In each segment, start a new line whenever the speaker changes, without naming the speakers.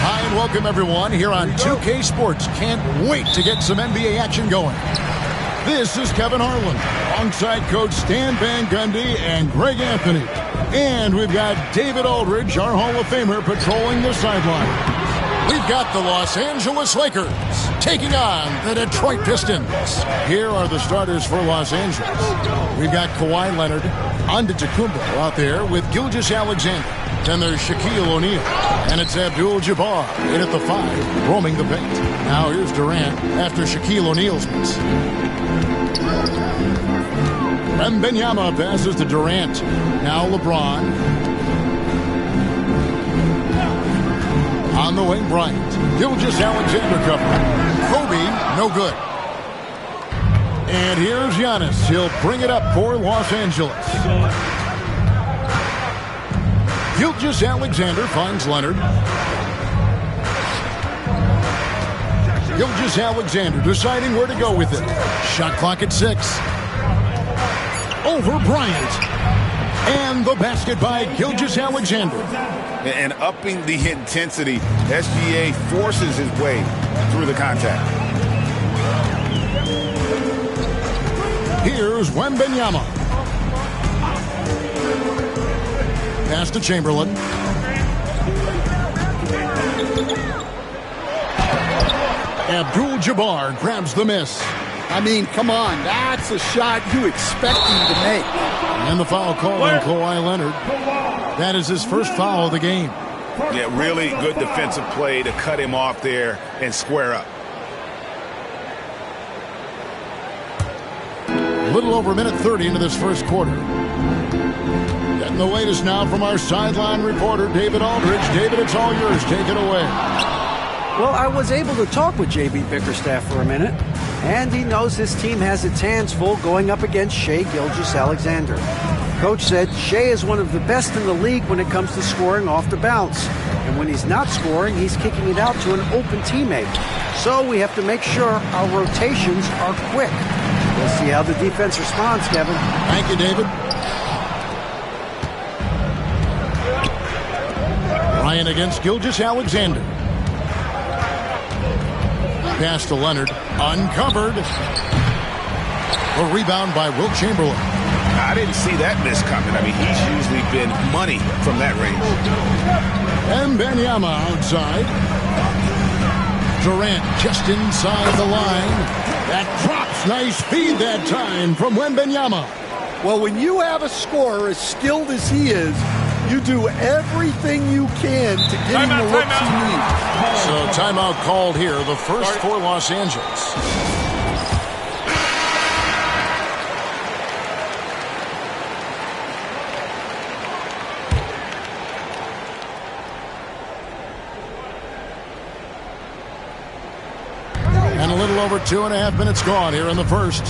Hi, and welcome everyone here on 2K Sports. Can't wait to get some NBA action going. This is Kevin Harlan, alongside Coach Stan Van Gundy and Greg Anthony. And we've got David Aldridge, our Hall of Famer, patrolling the sideline. We've got the Los Angeles Lakers taking on the Detroit Pistons. Here are the starters for Los Angeles. We've got Kawhi Leonard, Antetokounmpo out there with Gilgeous-Alexander. Then there's Shaquille O'Neal. And it's Abdul-Jabbar in at the 5, roaming the paint. Now here's Durant after Shaquille O'Neal's miss. Wembanyama passes to Durant. Now LeBron. On the wing, Bryant. Gilgeous-Alexander cover. Kobe, no good. And here's Giannis. He'll bring it up for Los Angeles. Gilgeous-Alexander finds Leonard. Gilgeous-Alexander deciding where to go with it. Shot clock at 6. Over Bryant. And the basket by Gilgeous-Alexander.
And upping the intensity, SGA forces his way through the contact.
Here's Wembanyama. Pass to Chamberlain. Abdul-Jabbar grabs the miss.
I mean, come on. That's a shot you expect him to make.
And the foul called on Kawhi Leonard. That is his first foul of the game.
Yeah, really good defensive play to cut him off there and square up.
A little over a minute 30 into this first quarter. Getting the latest now from our sideline reporter, David Aldridge. David, it's all yours. Take it away.
Well, I was able to talk with J.B. Bickerstaff for a minute, and he knows his team has its hands full going up against Shai Gilgeous-Alexander. Coach said Shai is one of the best in the league when it comes to scoring off the bounce. And when he's not scoring, he's kicking it out to an open teammate. So we have to make sure our rotations are quick. We'll see how the defense responds, Kevin.
Thank you, David. Ryan against Gilgeous-Alexander. Pass to Leonard. Uncovered. A rebound by Wilt Chamberlain.
I didn't see that miss coming. I mean, he's usually been money from that range.
And Wembanyama outside. Durant just inside the line. That drops. Nice feed that time from Wembanyama.
Well, when you have a scorer as skilled as he is, you do everything you can to get him the looks he needs.
So timeout called here, the first for Los Angeles. And a little over 2.5 minutes gone here in the first.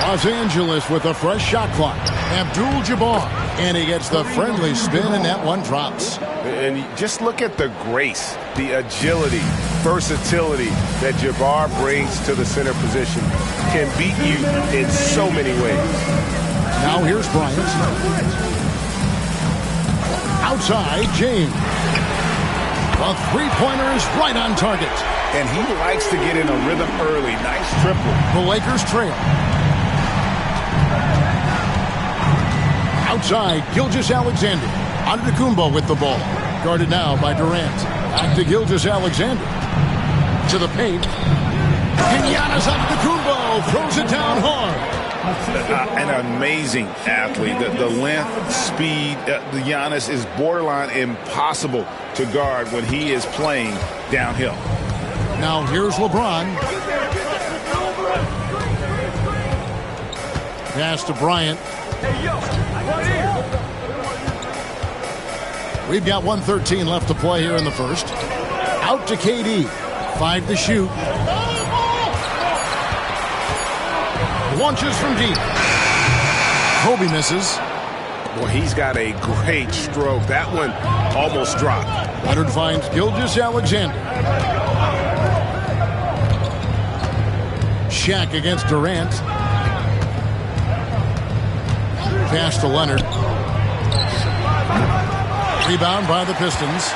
Los Angeles with a fresh shot clock. Abdul-Jabbar. And he gets the friendly spin, and that one drops.
And just look at the grace, the agility, versatility that Jabbar brings to the center position. Can beat you in so many ways.
Now here's Bryant. Outside, James. A three-pointer is right on target.
And he likes to get in a rhythm early. Nice triple.
The Lakers trail. Outside, Gilgeous-Alexander. Antetokounmpo with the ball. Guarded now by Durant. Back to Gilgeous-Alexander. To the paint. And Giannis Antetokounmpo throws it down hard.
An amazing athlete. The length, speed, the Giannis is borderline impossible to guard when he is playing downhill.
Now here's LeBron. Pass to Bryant. We've got 1:13 left to play here in the first. Out to KD. 5 to shoot. Launches from deep. Kobe misses.
Boy, he's got a great stroke. That one almost dropped.
Leonard finds Gilgeous-Alexander. Shaq against Durant. Pass to Leonard. Rebound by the Pistons.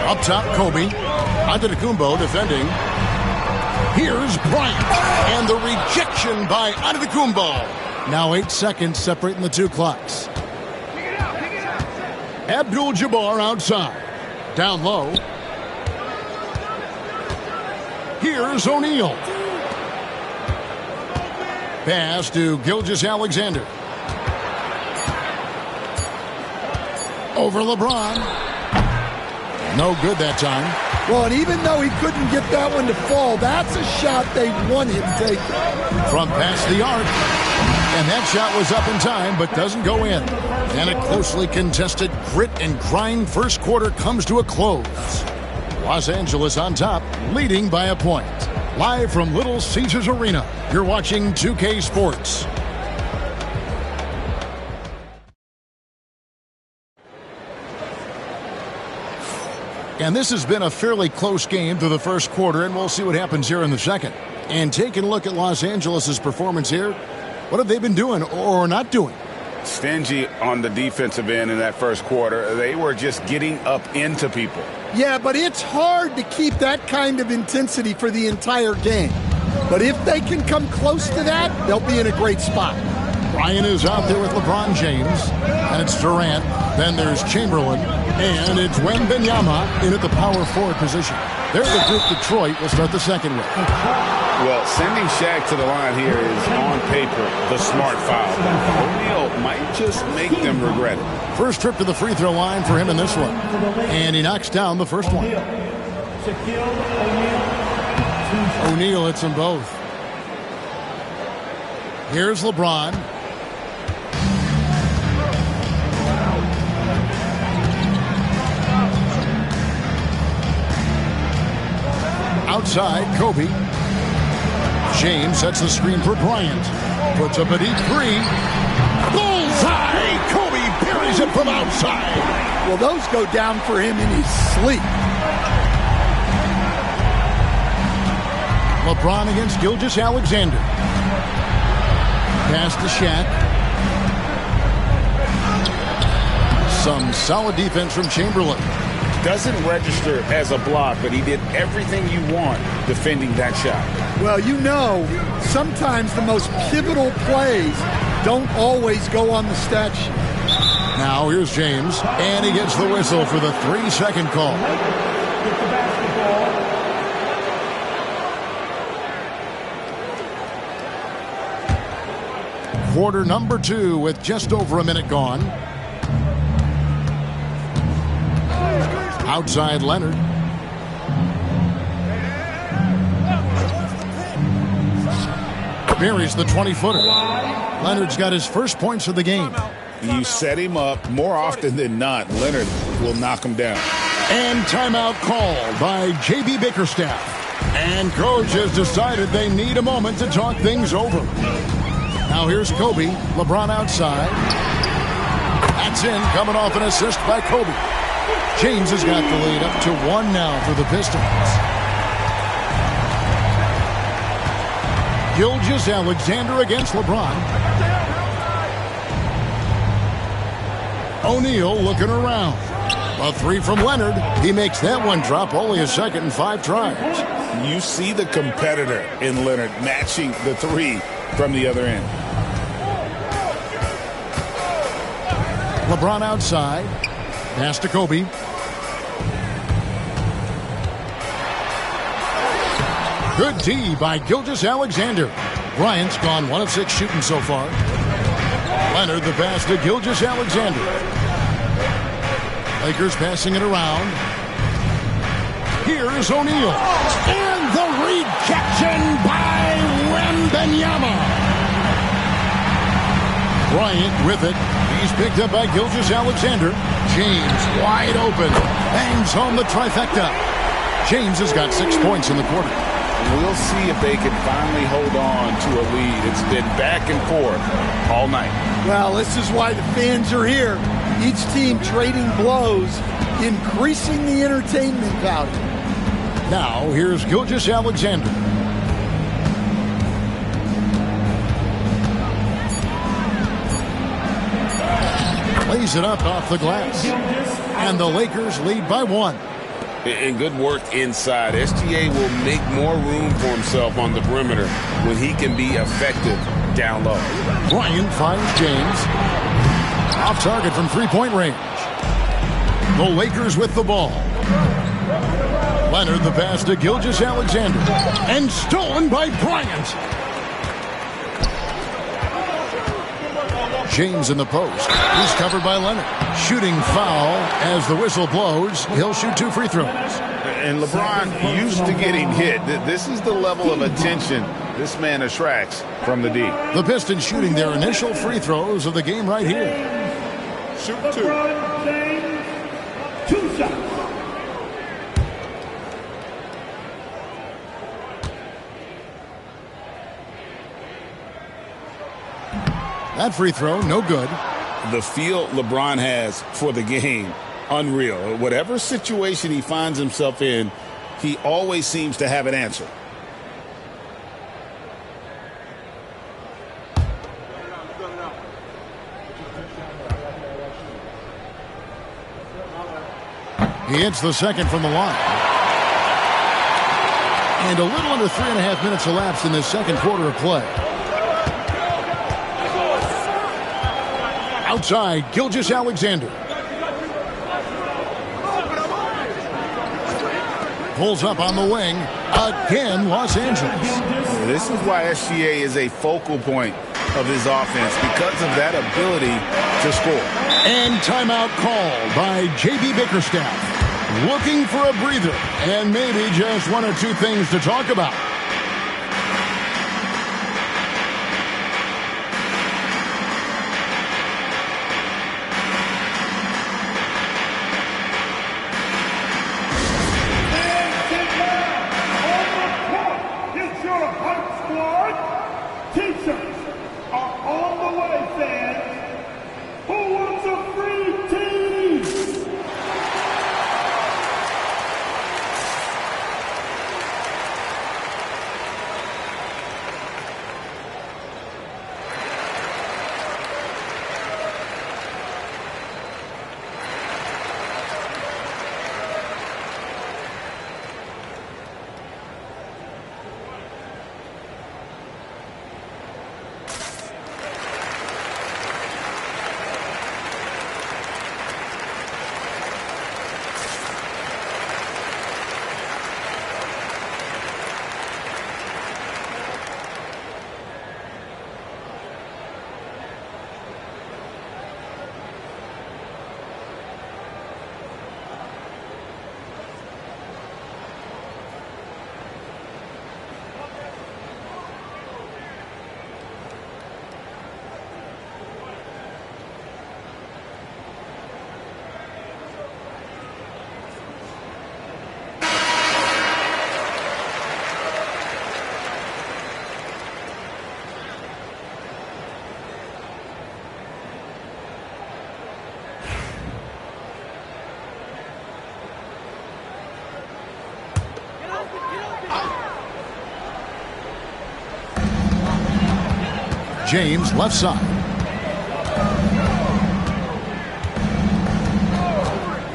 Up top, Kobe. Antetokounmpo defending. Here's Bryant. And the rejection by Antetokounmpo. Now 8 seconds separating the two clocks. Abdul-Jabbar outside. Down low. Here's O'Neal. Pass to Gilgeous-Alexander. Over LeBron. No good that time.
Well, and even though he couldn't get that one to fall, that's a shot they want him taking.
From past the arc. And that shot was up in time, but doesn't go in. And a closely contested grit and grind first quarter comes to a close. Los Angeles on top, leading by a point. Live from Little Caesars Arena, you're watching 2K Sports. And this has been a fairly close game through the first quarter, and we'll see what happens here in the second. And taking a look at Los Angeles' performance here, what have they been doing or not doing?
Stingy on the defensive end in that first quarter. They were just getting up into people.
Yeah, but it's hard to keep that kind of intensity for the entire game. But if they can come close to that, they'll be in a great spot.
Ryan is out there with LeBron James, and it's Durant. Then there's Chamberlain, and it's Wembanyama in at the power forward position. They're the group Detroit will start the second with.
Well, sending Shaq to the line here is on paper the smart foul. O'Neal might just make them regret it.
First trip to the free throw line for him in this one. And he knocks down the first one. O'Neal hits them both. Here's LeBron. Outside, Kobe. James sets the screen for Bryant. Puts up a deep three. Bullseye! Kobe buries it from outside.
Well, those go down for him in his sleep.
LeBron against Gilgeous-Alexander. Pass to Shaq. Some solid defense from Chamberlain.
Doesn't register as a block, but he did everything you want defending that shot.
Well, you know, sometimes the most pivotal plays don't always go on the stat sheet.
Now here's James, and he gets the whistle for the 3-second call. Quarter number 2 with just over a minute gone. Outside Leonard. Buries the 20-footer. Leonard's got his first points of the game.
You set him up more often than not. Leonard will knock him down.
And timeout called by J.B. Bickerstaff. And coach has decided they need a moment to talk things over. Now here's Kobe. LeBron outside. That's in, coming off an assist by Kobe. James has got the lead up to 1 now for the Pistons. Gilgeous-Alexander against LeBron. O'Neal looking around. A 3 from Leonard. He makes that one drop, only a second in 5 tries.
You see the competitor in Leonard matching the 3 from the other end.
LeBron outside. Pass to Kobe. Good D by Gilgeous-Alexander. Bryant's gone 1 of 6 shooting so far. Leonard the pass to Gilgeous-Alexander. Lakers passing it around. Here's O'Neal. And the rejection by Wembanyama. Bryant with it. He's picked up by Gilgeous-Alexander. James wide open. Bangs home the trifecta. James has got 6 points in the quarter.
We'll see if they can finally hold on to a lead. It's been back and forth all night.
Well, this is why the fans are here. Each team trading blows, increasing the entertainment value.
Now, here's Gilgeous-Alexander. Lays it up off the glass. And the Lakers lead by 1.
And good work inside. SGA will make more room for himself on the perimeter when he can be effective down low.
Bryant finds James. Off target from 3-point range. The Lakers with the ball. Leonard the pass to Gilgeous-Alexander. And stolen by Bryant. James in the post. He's covered by Leonard. Shooting foul as the whistle blows. He'll shoot 2 free throws.
And LeBron used to getting hit. This is the level of attention this man attracts from the D.
The Pistons shooting their initial free throws of the game right here.
Shoot 2.
2 shots.
That free throw, no good.
The feel LeBron has for the game, unreal. Whatever situation he finds himself in, he always seems to have an answer.
He hits the second from the line. And a little under 3.5 minutes elapsed in this second quarter of play. Outside, Gilgeous-Alexander. Pulls up on the wing. Again, Los Angeles.
This is why SGA is a focal point of his offense, because of that ability to score.
And timeout called by J.B. Bickerstaff. Looking for a breather and maybe just 1 or 2 things to talk about.
T-shirts are on the way, fans. Who wants a free
James, left side.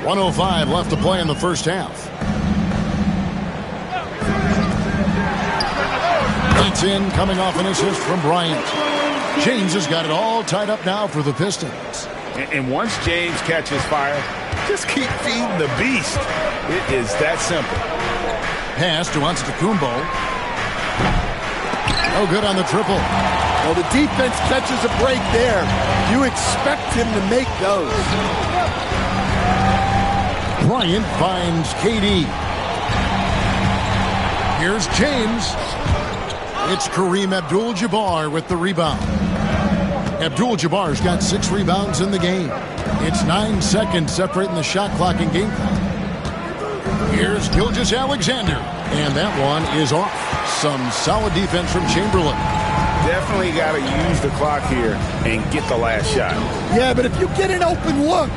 .105 left to play in the first half. It's in, coming off an assist from Bryant. James has got it all tied up now for the Pistons.
And once James catches fire, just keep feeding the beast. It is that simple.
Pass to Antetokounmpo. No good on the triple.
Well, the defense catches a break there. You expect him to make those.
Bryant finds KD. Here's James. It's Kareem Abdul-Jabbar with the rebound. Abdul-Jabbar's got 6 rebounds in the game. It's 9 seconds separating the shot clock and game clock. Here's Gilgeous-Alexander, and that one is off. Some solid defense from Chamberlain.
Definitely got to use the clock here and get the last shot.
Yeah, but if you get an open look,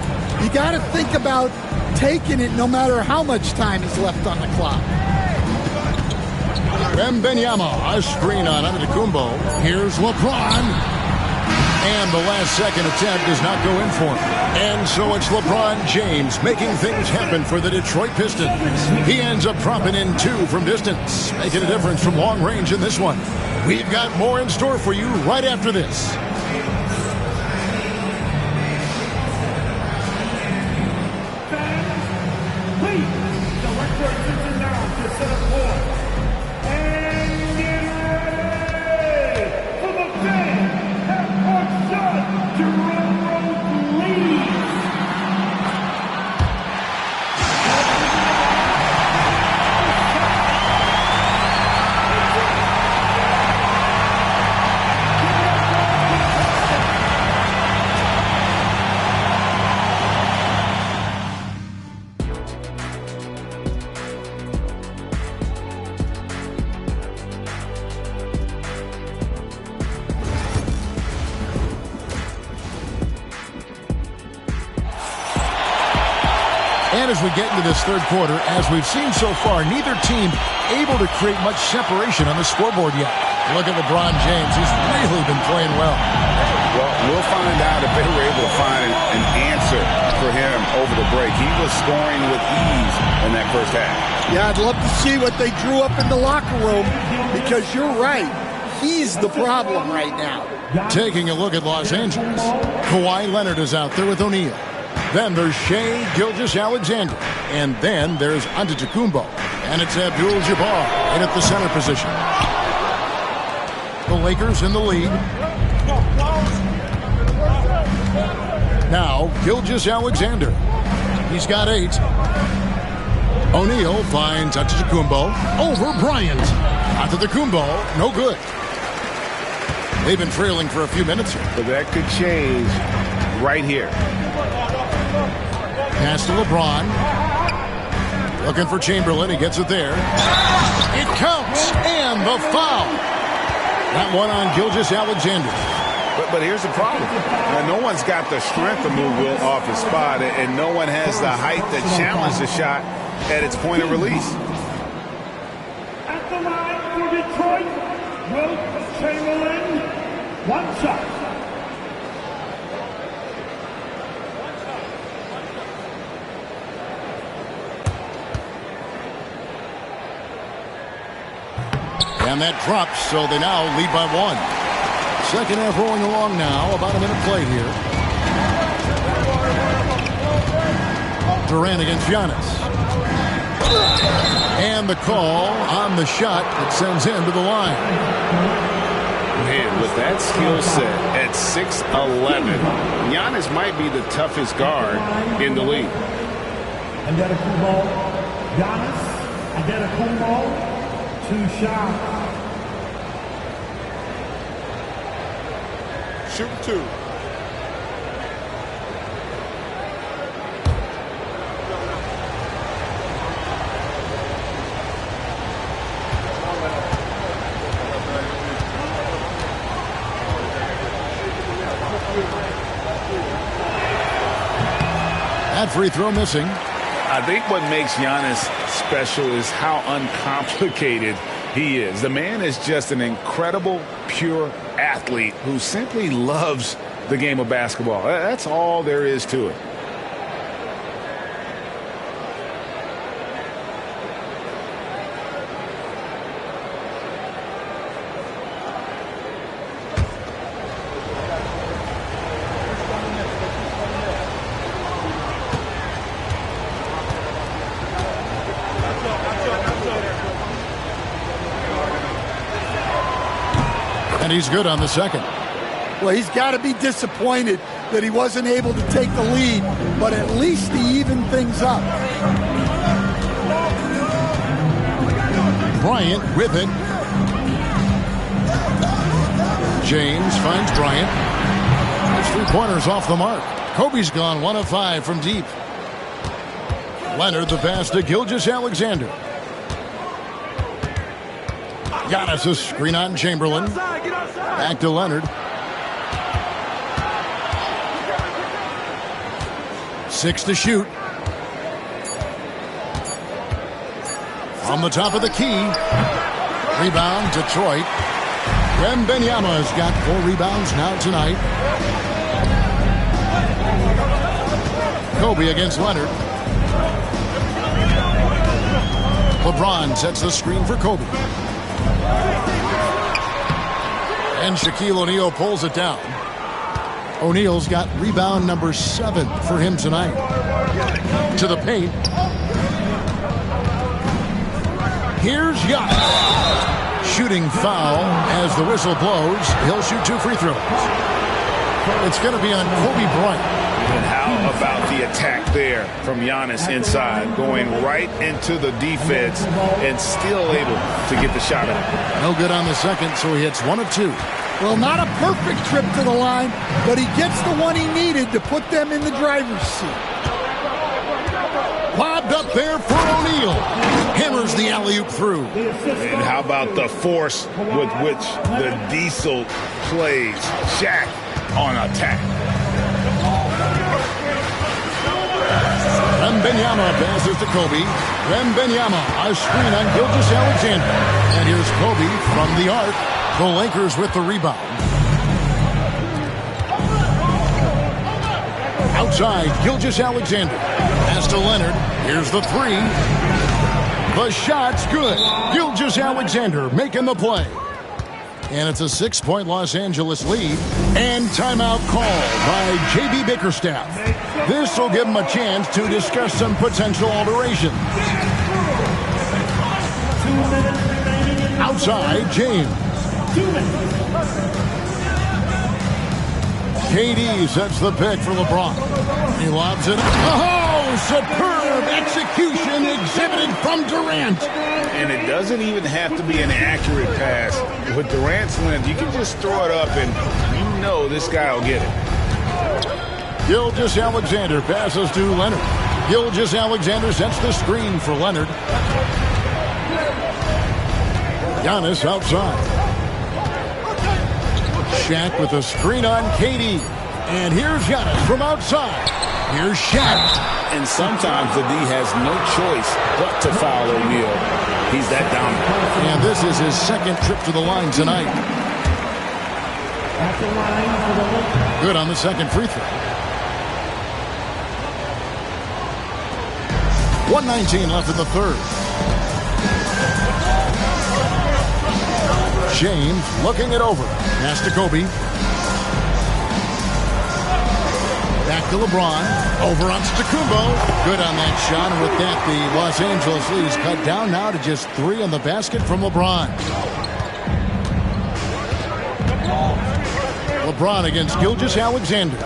you got to think about taking it no matter how much time is left on the clock.
Wembanyama, a screen on Antetokounmpo. Here's LeBron. And the last second attempt does not go in for him. And so it's LeBron James making things happen for the Detroit Pistons. He ends up dropping in 2 from distance, making a difference from long range in this one. We've got more in store for you right after this. And as we get into this third quarter, as we've seen so far, neither team able to create much separation on the scoreboard yet. Look at LeBron James. He's really been playing well.
Well, we'll find out if they were able to find an answer for him over the break. He was scoring with ease in that first half.
Yeah, I'd love to see what they drew up in the locker room, because you're right. He's the problem right now.
Taking a look at Los Angeles, Kawhi Leonard is out there with O'Neal. Then there's Shai Gilgeous-Alexander. And then there's Antetokounmpo. And it's Abdul-Jabbar in at the center position. The Lakers in the lead. Now, Gilgeous-Alexander. He's got 8. O'Neal finds Antetokounmpo over Bryant. Antetokounmpo, no good. They've been trailing for a few minutes here.
But that could change right here.
Pass to LeBron. Looking for Chamberlain. He gets it there. It counts. And the foul. That one on Gilgeous-Alexander.
But here's the problem. Now, no one's got the strength to move Will off his spot, and no one has the height to challenge the shot at its point of release.
At the line for Detroit, Will Chamberlain, 1 shot.
And that drops, so they now lead by 1. Second half rolling along now. About a minute played here. Durant against Giannis. And the call on the shot that sends him to the line.
Man, with that skill set at 6'11", Giannis might be the toughest guard in the league.
Antetokounmpo, Giannis, Antetokounmpo, 2 shots.
Shoot 2.
That free throw missing.
I think what makes Giannis special is how uncomplicated he is. The man is just an incredible, pure athlete who simply loves the game of basketball. That's all there is to it.
And he's good on the second.
Well, he's got to be disappointed that he wasn't able to take the lead, but at least he evened things up.
Bryant with it. James finds Bryant. His three-pointers off the mark. Kobe's gone 1 of 5 from deep. Leonard the pass to Gilgeous-Alexander. Giannis a screen on Chamberlain. Back to Leonard. 6 to shoot. From the top of the key. Rebound, Detroit. Wembanyama's got 4 rebounds now tonight. Kobe against Leonard. LeBron sets the screen for Kobe. And Shaquille O'Neal pulls it down. O'Neal's got rebound number 7 for him tonight. To the paint. Here's Giannis. Shooting foul as the whistle blows. He'll shoot 2 free throws. It's going to be on Kobe Bryant.
And how about the attack there from Giannis inside, going right into the defense and still able to get the shot up.
No good on the second, so he hits 1 of 2.
Well, not a perfect trip to the line, but he gets the one he needed to put them in the driver's seat.
Lobbed up there for O'Neal. Hammers the alley-oop through.
And how about the force with which the Diesel plays Shaq on attack.
Wembanyama passes to Kobe. Wembanyama, a screen on Gilgeous-Alexander. And here's Kobe from the arc. The Lakers with the rebound. Outside, Gilgeous-Alexander. Pass to Leonard. Here's the 3. The shot's good. Gilgeous-Alexander making the play. And it's a 6-point Los Angeles lead. And timeout called by J.B. Bickerstaff. This will give him a chance to discuss some potential alterations. Outside, James. KD sets the pick for LeBron. He lobs it. Oh, superb execution exhibited from Durant.
And it doesn't even have to be an accurate pass. With Durant's length, you can just throw it up and you know this guy will get it.
Gilgeous-Alexander passes to Leonard. Gilgeous-Alexander sets the screen for Leonard. Giannis outside. Shaq with a screen on KD. And here's Giannis from outside. Here's Shaq.
And sometimes the D has no choice but to foul O'Neal. He's that dominant.
And this is his second trip to the line tonight. Good on the second free throw. 1:19 left in the third. James looking it over. Pass to Kobe. Back to LeBron. Over on Antetokounmpo. Good on that shot. And with that, the Los Angeles lead is cut down now to just 3 on the basket from LeBron. LeBron against Gilgeous-Alexander.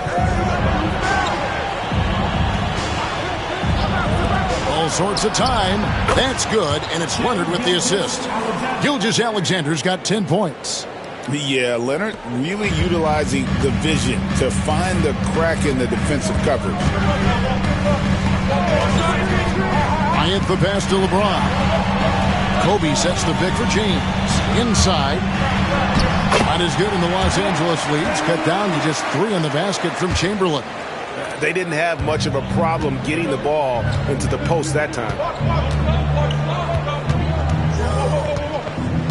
All sorts of time. That's good, and it's Leonard with the assist. Gilgeous-Alexander's got 10 points.
Yeah, Leonard really utilizing the vision to find the crack in the defensive coverage.
Bryant the pass to LeBron. Kobe sets the pick for James. Inside. Not as good in the Los Angeles leads. Cut down to just 3 on the basket from Chamberlain.
They didn't have much of a problem getting the ball into the post that time.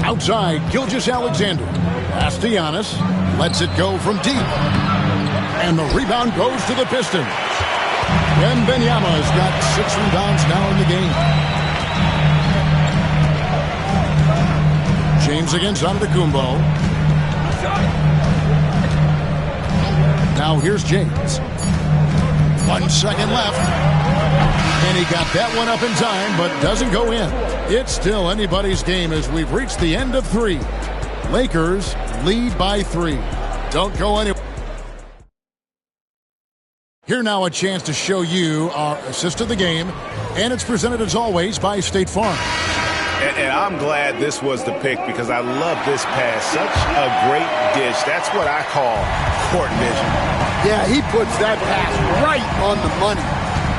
Outside, Gilgeous-Alexander. Pass to Giannis. Lets it go from deep. And the rebound goes to the Pistons. Wembanyama's got 6 rebounds now in the game. James against Antetokounmpo. Now here's James. 1 second left. And he got that one up in time, but doesn't go in. It's still anybody's game as we've reached the end of 3. Lakers lead by 3. Don't go anywhere. Here now a chance to show you our assist of the game, and it's presented as always by State Farm.
And I'm glad this was the pick because I love this pass. Such a great dish. That's what I call court vision.
Yeah, he puts that pass right on the money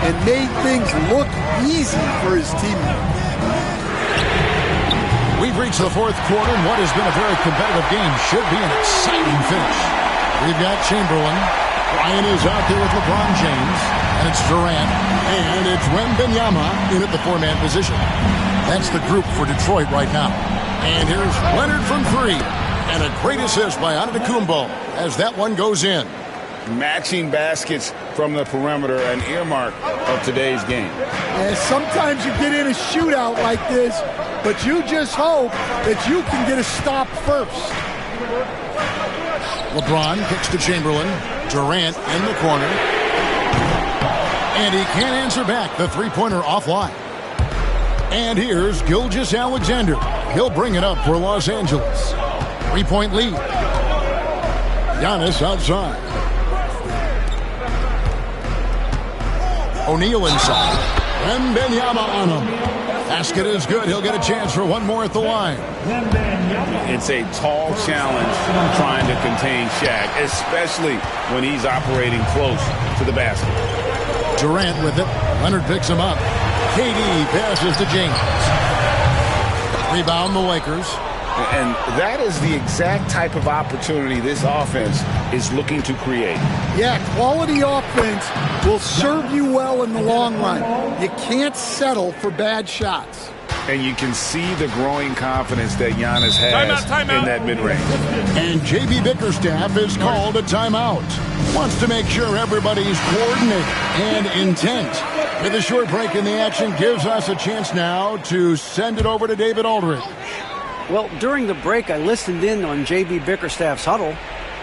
and made things look easy for his teammates.
We've reached the 4th quarter, and what has been a very competitive game should be an exciting finish. We've got Chamberlain. Ryan is out there with LeBron James, and it's Durant, and it's Wembanyama in at the 4-man position. That's the group for Detroit right now. And here's Leonard from 3, and a great assist by Antetokounmpo as that one goes in.
Matching baskets from the perimeter, an earmark of today's game.
And sometimes you get in a shootout like this, but you just hope that you can get a stop first.
LeBron kicks to Chamberlain. Durant in the corner. And he can't answer back. The 3-pointer offline. And here's Gilgeous-Alexander. He'll bring it up for Los Angeles. 3-point lead. Giannis outside. O'Neal inside. Wembanyama on him. Basket is good. He'll get a chance for one more at the line.
It's a tall challenge trying to contain Shaq, especially when he's operating close to the basket.
Durant with it. Leonard picks him up. KD passes to James. Rebound the Lakers.
And that is the exact type of opportunity this offense is looking to create.
Yeah, quality offense will serve you well in the long run. You can't settle for bad shots.
And you can see the growing confidence that Giannis has in that mid-range.
And J.B. Bickerstaff is called a timeout. Wants to make sure everybody's coordinated and intent. With a short break in the action, gives us a chance now to send it over to David Aldridge.
Well, during the break, I listened in on J.B. Bickerstaff's huddle.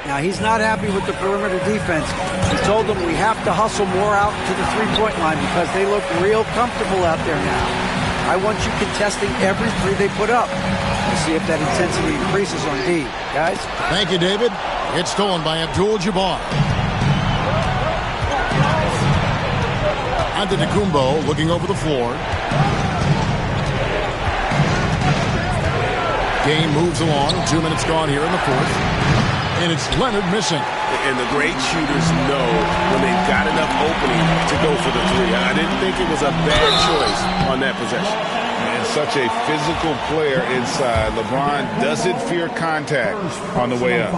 Now, he's not happy with the perimeter defense. He told them we have to hustle more out to the three-point line because they look real comfortable out there now. I want you contesting every three they put up. We'll see if that intensity increases on D. Guys?
Thank you, David. It's stolen by Abdul-Jabbar. Antetokounmpo looking over the floor. Game moves along. 2 minutes gone here in the 4th. And it's Leonard missing.
And the great shooters know when they've got enough opening to go for the 3. I didn't think it was a bad choice on that possession.
And such a physical player inside. LeBron doesn't fear contact on the way up.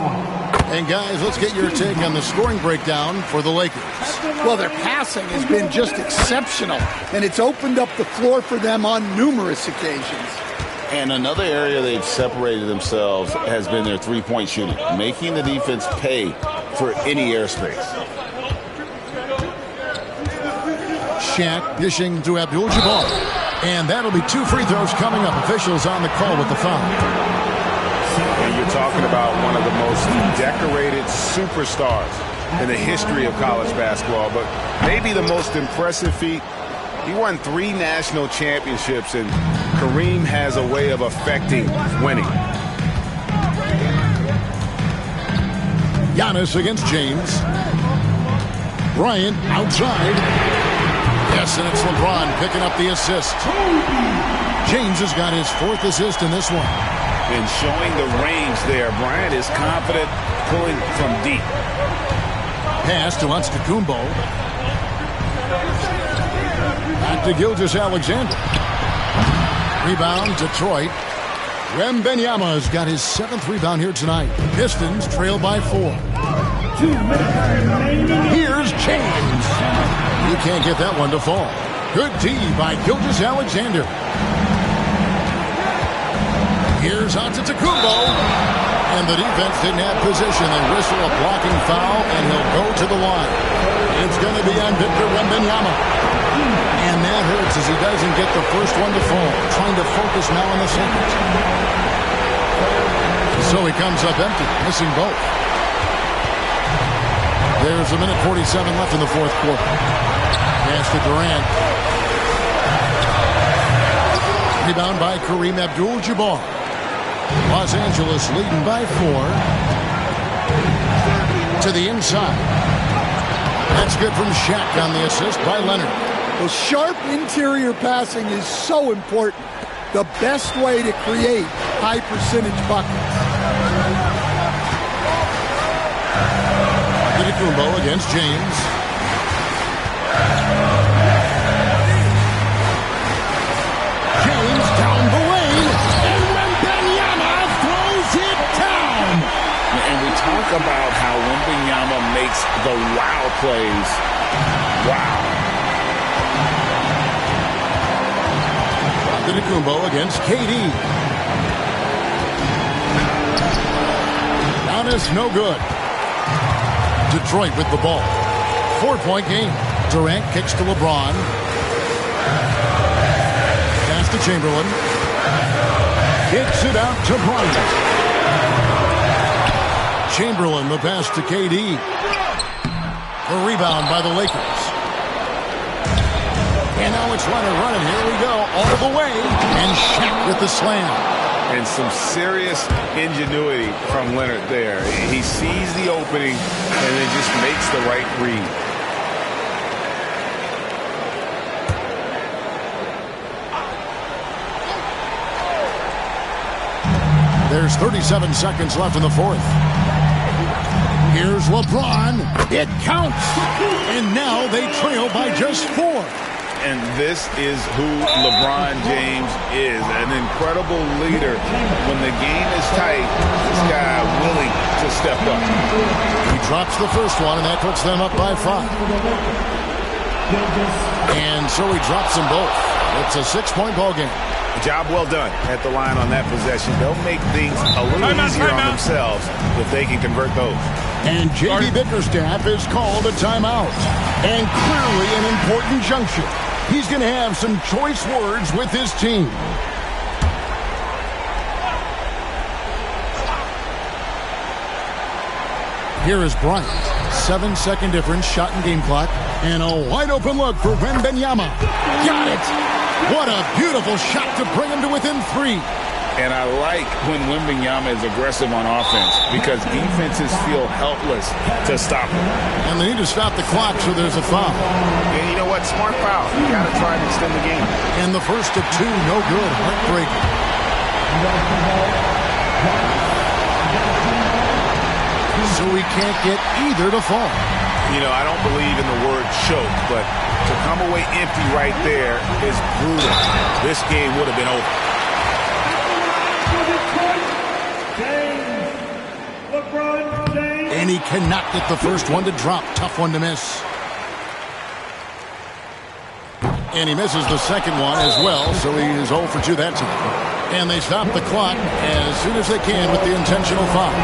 And guys, let's get your take on the scoring breakdown for the Lakers.
Well, their passing has been just exceptional, and it's opened up the floor for them on numerous occasions.
And another area they've separated themselves has been their three-point shooting, making the defense pay for any airspace.
Shaq dishing to Abdul-Jabbar. And that'll be 2 free throws coming up. Officials on the call with the foul.
And you're talking about one of the most decorated superstars in the history of college basketball, but maybe the most impressive feat. He won 3 national championships, and Kareem has a way of affecting winning.
Giannis against James. Bryant outside. Yes, and it's LeBron picking up the assist. James has got his 4th assist in this one.
And showing the range there, Bryant is confident pulling from deep.
Pass to Antetokounmpo. Back to Gilgeous-Alexander. Rebound, Detroit. Wembanyama's got his 7th rebound here tonight. Pistons trail by 4.
2 minutes remaining.
Here's James. You can't get that one to fall. Good D by Gilgeous-Alexander. Here's Antetokounmpo. And the defense didn't have position. They whistle a blocking foul, and he'll go to the line. It's going to be on Victor Wembanyama. And that hurts as he doesn't get the first one to fall. Trying to focus now on the second. So he comes up empty, missing both. There's a minute 47 left in the fourth quarter. Pass to Durant. Rebound by Kareem Abdul-Jabbar. Los Angeles leading by 4. To the inside. That's good from Shaq on the assist by Leonard.
Well, sharp interior passing is so important. The best way to create high percentage buckets.
Kumbo against James. James down the lane, and Wembanyama throws it down.
And we talk about how Wembanyama makes the wow plays. Wow.
Kumbo against KD. Giannis no good. Detroit with the ball. 4-point game. Durant kicks to LeBron. Pass to Chamberlain. Kicks it out to Bryant. Chamberlain, the pass to KD. The rebound by the Lakers. And now it's Leonard running. Here we go. All the way. And Shaq with the slam.
And some serious ingenuity from Leonard there. He sees the opening and then just makes the right read.
There's 37 seconds left in the fourth. Here's LeBron. It counts. And now they trail by just 4.
And this is who LeBron James is, an incredible leader. When the game is tight, this guy willing to step up.
He drops the first one, and that puts them up by 5. And so he drops them both. It's a 6-point ball game.
Job well done at the line on that possession. They'll make things a little easier on themselves if they can convert those.
And J.B. Bickerstaff is called a timeout. And clearly an important juncture. He's going to have some choice words with his team. Here is Bryant. 7-second difference, shot and game clock. And a wide open look for Wembanyama. Got it! What a beautiful shot to bring him to within 3.
And I like when Wembanyama is aggressive on offense because defenses feel helpless to stop him.
And they need to stop the clock, so there's a foul.
And you know what? Smart foul. You got to try and extend the game.
And the first of 2, no good. Heartbreaking. So we can't get either to fall.
You know, I don't believe in the word choke, but to come away empty right there is brutal. This game would have been over.
And he cannot get the first one to drop. Tough one to miss. And he misses the second one as well, so he is 0 for 2 that time. And they stop the clock as soon as they can with the intentional foul.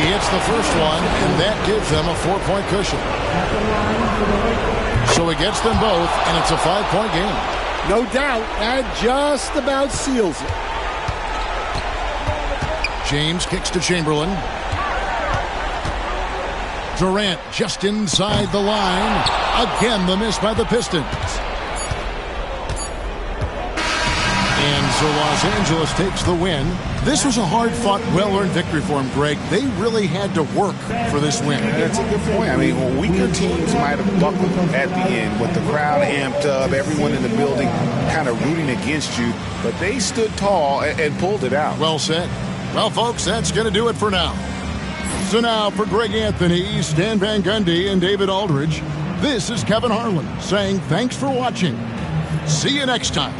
He hits the first one, and that gives them a 4-point cushion. So he gets them both, and it's a 5-point game.
No doubt, that just about seals it.
James kicks to Chamberlain. Durant just inside the line. Again, the miss by the Pistons. And so Los Angeles takes the win. This was a hard-fought, well-earned victory for them, Greg. They really had to work for this win.
That's a good point. I mean, weaker teams might have buckled at the end with the crowd amped up, everyone in the building kind of rooting against you. But they stood tall and pulled it out.
Well said. Well, folks, that's going to do it for now. So now, for Greg Anthony, Stan Van Gundy, and David Aldridge, this is Kevin Harlan saying thanks for watching. See you next time.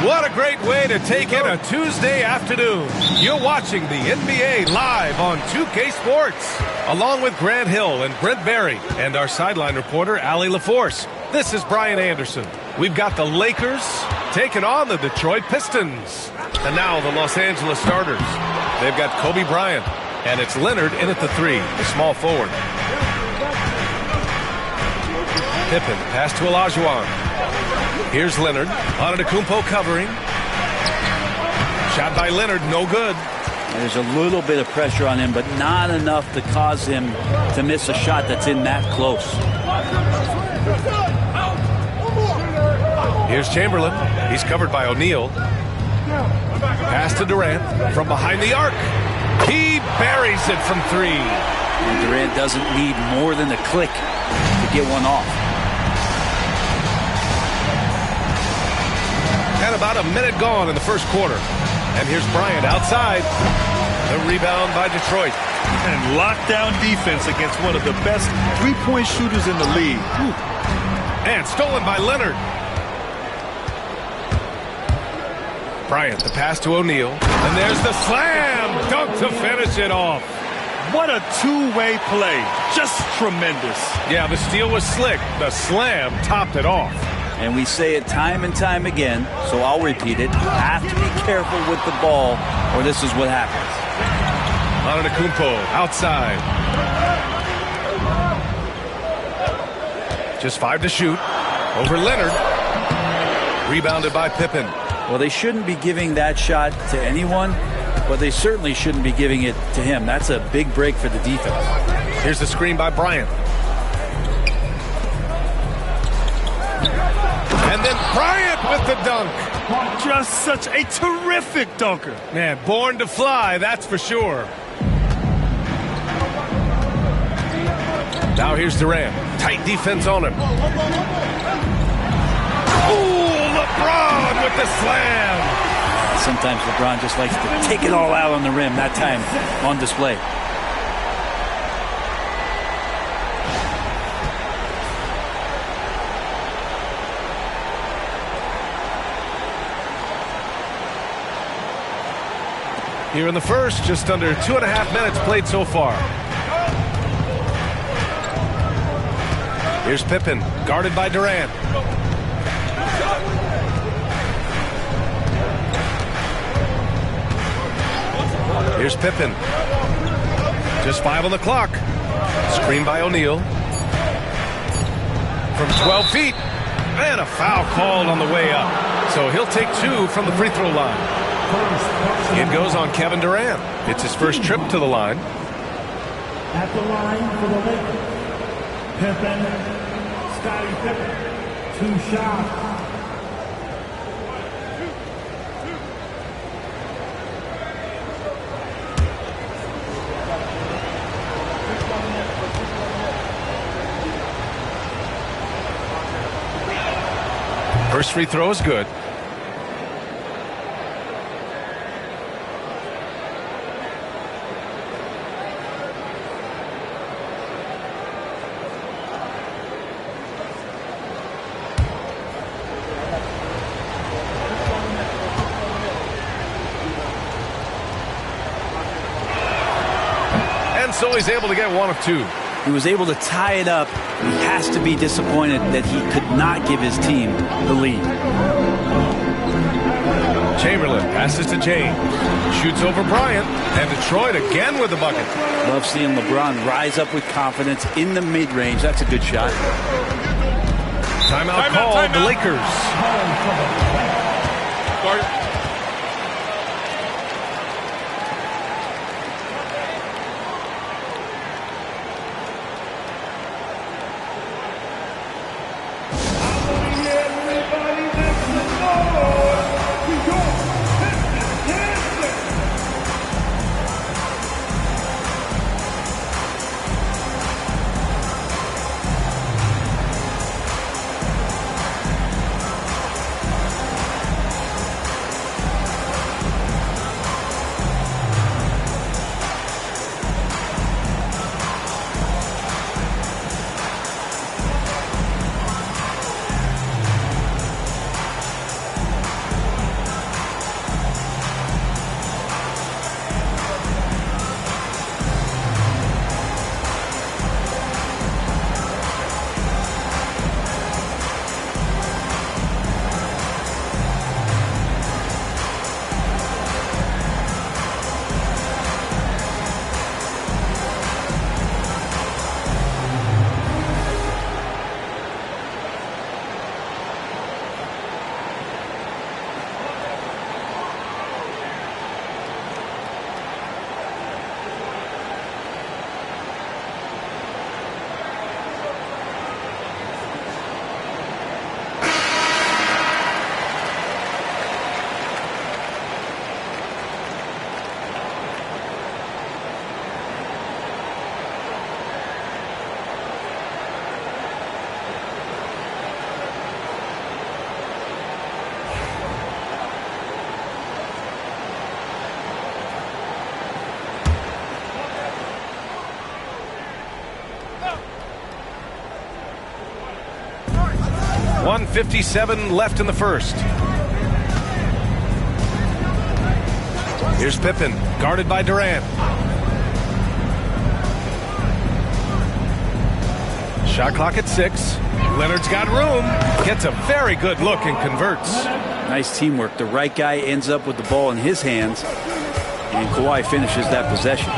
What a great way to take in a Tuesday afternoon. You're watching the NBA live on 2K Sports, along with Grant Hill and Brent Berry and our sideline reporter, Allie LaForce. This is Brian Anderson. We've got the Lakers taking on the Detroit Pistons. And now the Los Angeles starters. They've got Kobe Bryant, and it's Leonard in at the 3, the small forward. Pippen, pass to Olajuwon. Here's Leonard. Antetokounmpo covering. Shot by Leonard, no good.
There's a little bit of pressure on him, but not enough to cause him to miss a shot that's in that close.
Here's Chamberlain. He's covered by O'Neal. Pass to Durant from behind the arc. He buries it from 3.
And Durant doesn't need more than a click to get one off.
And about a minute gone in the first quarter. And here's Bryant outside. The rebound by Detroit.
And lockdown defense against one of the best three-point shooters in the league.
And stolen by Leonard. Bryant, the pass to O'Neal. And there's the slam dunk to finish it off.
What a two-way play. Just tremendous.
Yeah, the steal was slick. The slam topped it off.
And we say it time and time again, so I'll repeat it. You have to be careful with the ball, or this is what happens.
Antetokounmpo outside. Just 5 to shoot. Over Leonard. Rebounded by Pippen.
Well, they shouldn't be giving that shot to anyone, but they certainly shouldn't be giving it to him. That's a big break for the defense.
Here's the screen by Bryant. And then Bryant with the dunk.
Just such a terrific dunker.
Man, born to fly, that's for sure. Now here's Durant. Tight defense on him. Ooh, LeBron with the slam.
Sometimes LeBron just likes to take it all out on the rim. That time on display.
Here in the first, just under 2.5 minutes played so far. Here's Pippen, guarded by Durant. Here's Pippen. Just 5 on the clock. Screen by O'Neal. From 12 feet. And a foul called on the way up. So he'll take 2 from the free throw line. It goes on Kevin Durant. It's his first trip to the line.
At the line for the Lakers, Pippen, Scottie Pippen, 2 shots.
First free throw is good. So he's able to get 1 of 2.
He was able to tie it up. He has to be disappointed that he could not give his team the lead.
Chamberlain passes to James. Shoots over Bryant. And Detroit again with the bucket.
Love seeing LeBron rise up with confidence in the mid-range. That's a good shot.
Timeout called. The Lakers.
Start.
1:57 left in the first. Here's Pippen, guarded by Durant. Shot clock at 6. Leonard's got room. Gets a very good look and converts.
Nice teamwork. The right guy ends up with the ball in his hands, and Kawhi finishes that possession.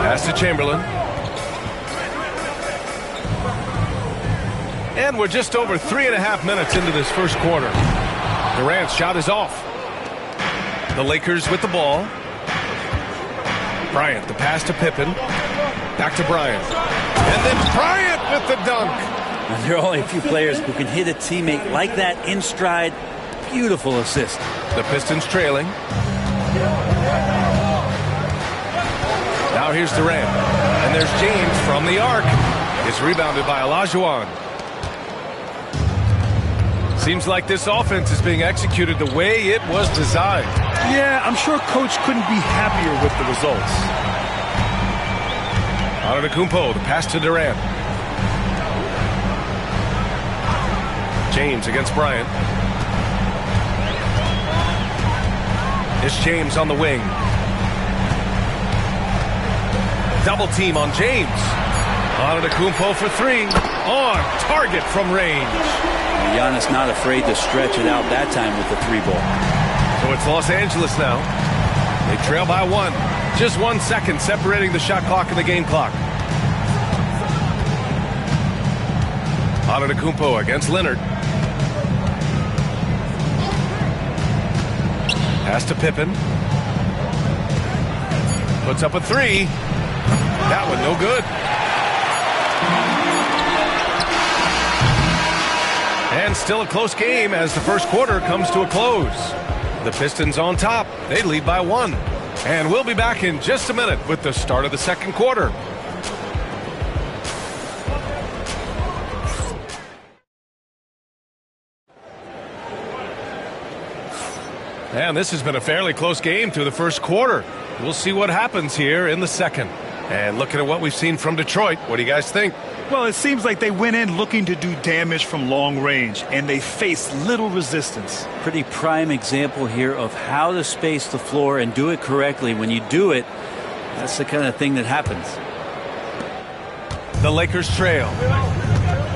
Pass to Chamberlain. And we're just over 3.5 minutes into this first quarter. Durant's shot is off. The Lakers with the ball. Bryant, the pass to Pippen. Back to Bryant. And then Bryant with the dunk.
And there are only a few players who can hit a teammate like that in stride. Beautiful assist.
The Pistons trailing. Now here's Durant. And there's James from the arc. It's rebounded by Olajuwon. Seems like this offense is being executed the way it was designed.
Yeah, I'm sure Coach couldn't be happier with the results.
Antetokounmpo, the pass to Durant. James against Bryant. It's James on the wing. Double team on James. Antetokounmpo for 3. On target from range.
Giannis not afraid to stretch it out that time with the 3-ball.
So it's Los Angeles now. They trail by 1. Just 1 second separating the shot clock and the game clock. Antetokounmpo against Leonard. Pass to Pippen. Puts up a 3. That one no good. And still a close game as the first quarter comes to a close. The Pistons on top. They lead by 1. And we'll be back in just a minute with the start of the second quarter. And this has been a fairly close game through the first quarter. We'll see what happens here in the second. And looking at what we've seen from Detroit, what do you guys think?
Well, it seems like they went in looking to do damage from long range, and they faced little resistance.
Pretty prime example here of how to space the floor and do it correctly. When you do it, that's the kind of thing that happens.
The Lakers trail.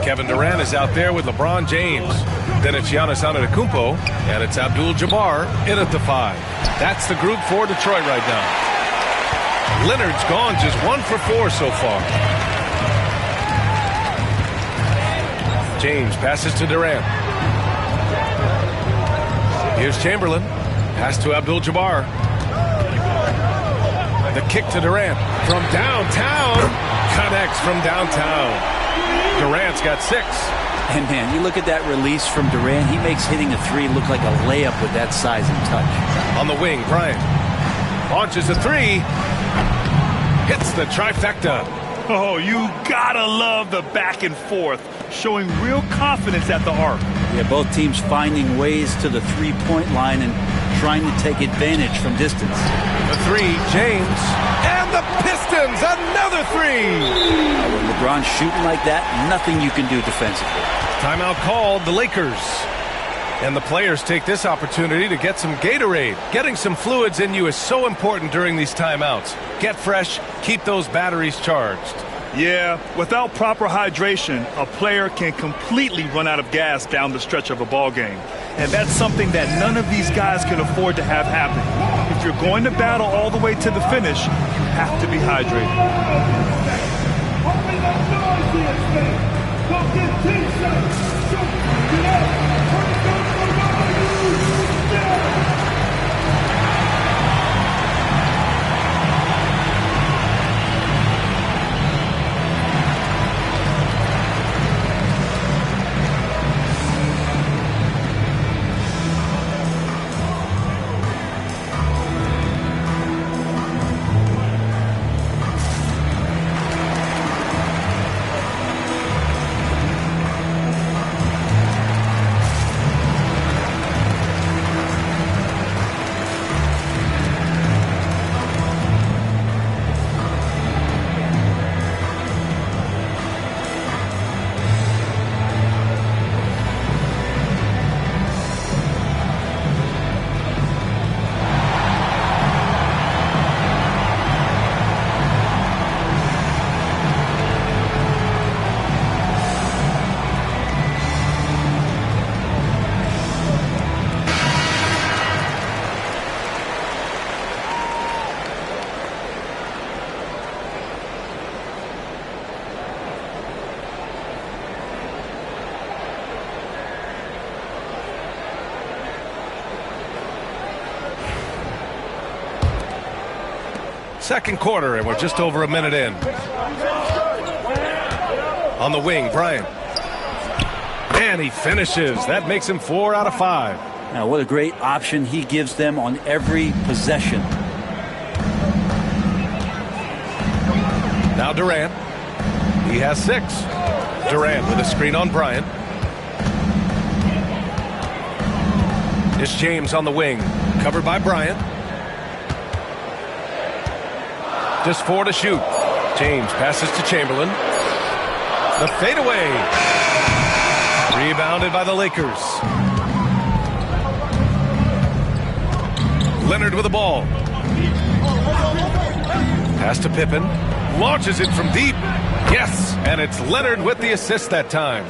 Kevin Durant is out there with LeBron James. Then it's Giannis Antetokounmpo, and it's Abdul-Jabbar in at the 5. That's the group for Detroit right now. Leonard's gone just 1 for 4 so far. James passes to Durant. Here's Chamberlain. Pass to Abdul-Jabbar. The kick to Durant from downtown. Connects from downtown. Durant's got 6.
And man, you look at that release from Durant. He makes hitting a 3 look like a layup with that size and touch.
On the wing, Bryant launches a 3. Hits the trifecta.
Oh, you gotta love the back and forth, showing real confidence at the arc.
Yeah, both teams finding ways to the 3-point line and trying to take advantage from distance.
The 3, James, and the Pistons, another 3.
When LeBron's shooting like that, nothing you can do defensively.
Timeout called, the Lakers. And the players take this opportunity to get some Gatorade. Getting some fluids in you is so important during these timeouts. Get fresh, keep those batteries charged.
Yeah, without proper hydration, a player can completely run out of gas down the stretch of a ball game. And that's something that none of these guys can afford to have happen. If you're going to battle all the way to the finish, you have to be hydrated.
Second quarter, and we're just over a minute in. On the wing, Bryant. And he finishes. That makes him 4 out of 5.
Now, what a great option he gives them on every possession.
Now Durant. He has 6. Durant with a screen on Bryant. It's James on the wing. Covered by Bryant. Just 4 to shoot. James passes to Chamberlain. The fadeaway. Rebounded by the Lakers. Leonard with the ball. Pass to Pippen. Launches it from deep. Yes, and it's Leonard with the assist that time.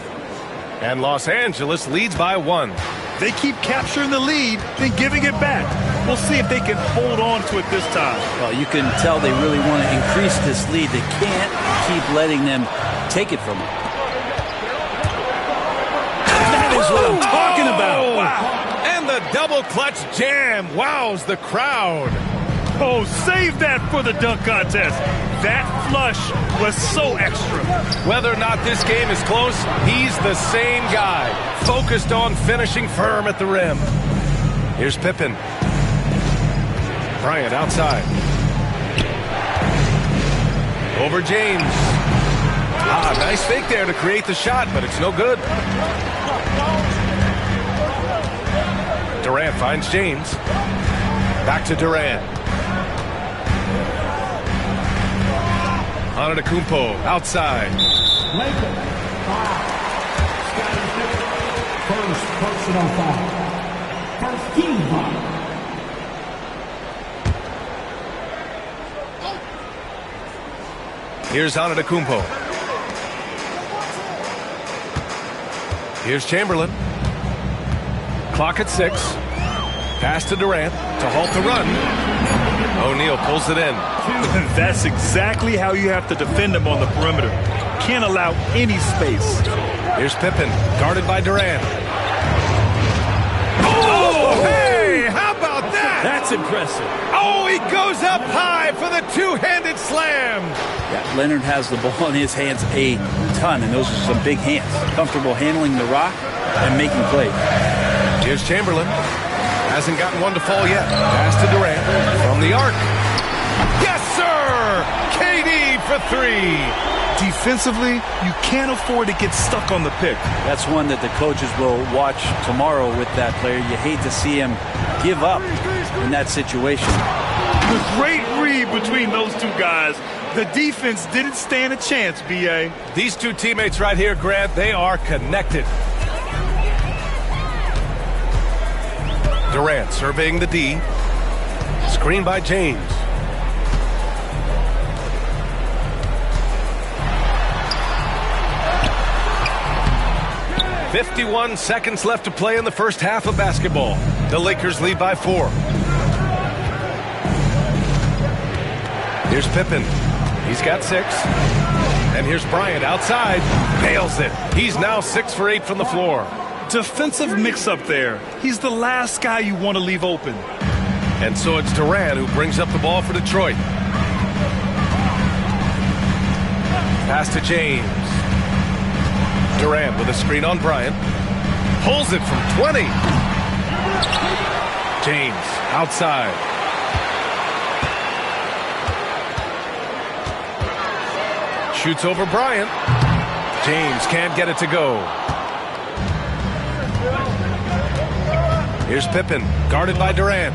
And Los Angeles leads by 1.
They keep capturing the lead, then giving it back. We'll see if they can hold on to it this time.
Well, you can tell they really want to increase this lead. They can't keep letting them take it from them. That is what I'm talking about.
Wow. And the double clutch jam wows the crowd.
Oh, save that for the dunk contest. That flush was so extra.
Whether or not this game is close, he's the same guy, focused on finishing firm at the rim. Here's Pippen. Bryant outside. Over James. Nice fake there to create the shot, but it's no good. Durant finds James. Back to Durant. Antetokounmpo outside.
Lakers, 5. Scottie Pippen, first personal foul. First team foul.
Here's Antetokounmpo. Here's Chamberlain. Clock at 6. Pass to Durant to halt the run. O'Neal pulls it in.
That's exactly how you have to defend them on the perimeter. Can't allow any space.
Here's Pippen, guarded by Durant. Oh, hey, how about that?
That's impressive.
Oh, he goes up high for the two-handed slam.
Yeah, Leonard has the ball in his hands a ton, and those are some big hands. Comfortable handling the rock and making plays.
Here's Chamberlain. Hasn't gotten one to fall yet. Pass to Durant from the arc. Yes, sir! KD for 3.
Defensively, you can't afford to get stuck on the pick.
That's one that the coaches will watch tomorrow with that player. You hate to see him give up in that situation.
The great read between those two guys. The defense didn't stand a chance, B.A.
These two teammates right here, Grant, they are connected. Durant surveying the D. Screen by James. "51 seconds left to play in the first half of basketball. The Lakers lead by 4. Here's Pippen. He's got 6. And here's Bryant outside. Nails it. He's now 6 for 8 from the floor.
Defensive mix-up there. He's the last guy you want to leave open.
And so it's Durant who brings up the ball for Detroit. Pass to James. Durant with a screen on Bryant. Pulls it from 20. James outside. Shoots over Bryant. James can't get it to go. Here's Pippen, guarded by Durant.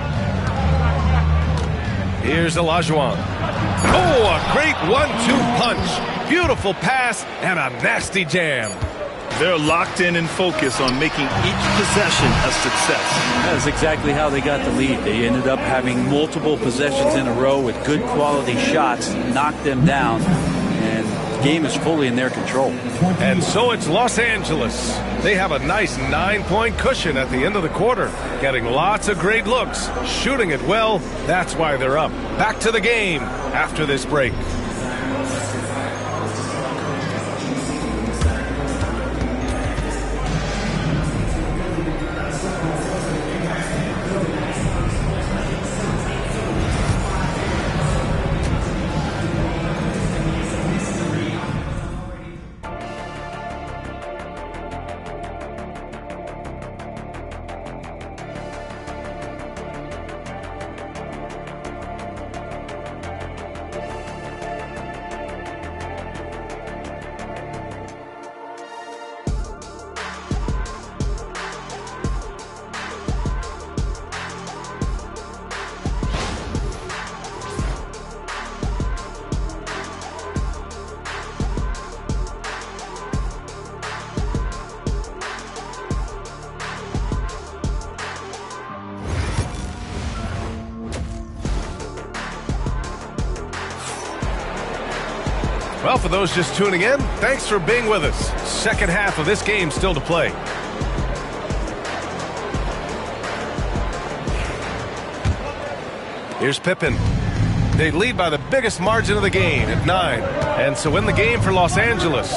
Here's Olajuwon. Oh, a great 1-2 punch. Beautiful pass and a nasty jam.
They're locked in and focused on making each possession a success.
That's exactly how they got the lead. They ended up having multiple possessions in a row with good quality shots, knocked them down, and the game is fully in their control.
And so it's Los Angeles. They have a nice 9-point cushion at the end of the quarter, getting lots of great looks, shooting it well. That's why they're up. Back to the game after this break. Well, for those just tuning in, thanks for being with us. Second half of this game still to play. Here's Pippen. They lead by the biggest margin of the game at 9. And so in the game for Los Angeles,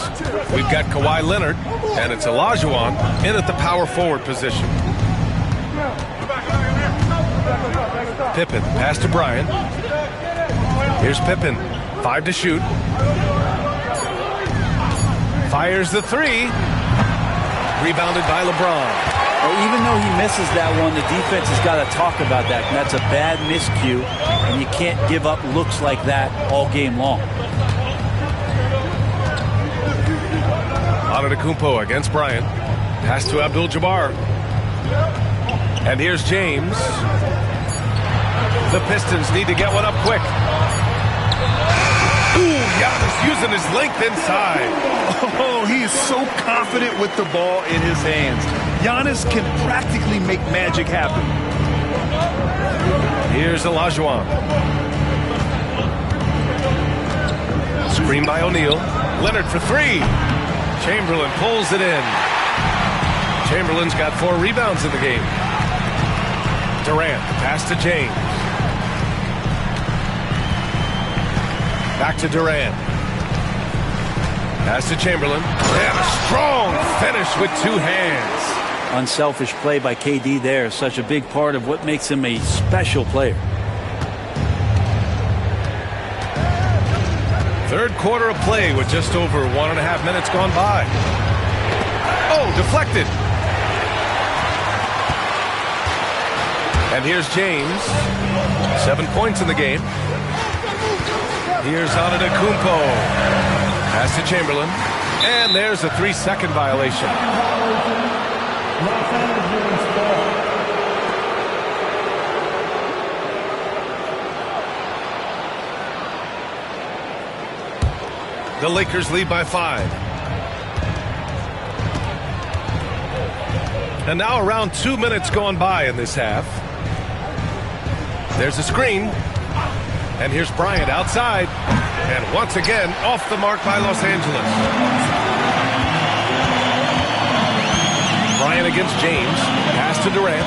we've got Kawhi Leonard, and it's Olajuwon in at the power forward position. Pippen, pass to Bryant. Here's Pippen, 5 to shoot. Fires the 3. Rebounded by LeBron.
Well, even though he misses that one, the defense has got to talk about that. And that's a bad miscue, and you can't give up looks like that all game long.
Antetokounmpo against Bryant. Pass to Abdul-Jabbar. And here's James. The Pistons need to get one up quick. Ooh, Giannis using his length inside.
Oh, he is so confident with the ball in his hands. Giannis can practically make magic happen.
Here's Olajuwon. Screen by O'Neal. Leonard for 3. Chamberlain pulls it in. Chamberlain's got 4 rebounds in the game. Durant, pass to James. Back to Durant. Pass to Chamberlain. And a strong finish with 2 hands.
Unselfish play by KD there. Such a big part of what makes him a special player.
Third quarter of play with just over 1.5 minutes gone by. Oh, deflected. And here's James. 7 points in the game. Here's Antetokounmpo. Pass to Chamberlain. And there's a 3-second violation. The Lakers lead by 5. And now around 2 minutes gone by in this half. There's a screen. And here's Bryant outside. And once again, off the mark by Los Angeles. Bryant against James. Pass to Durant.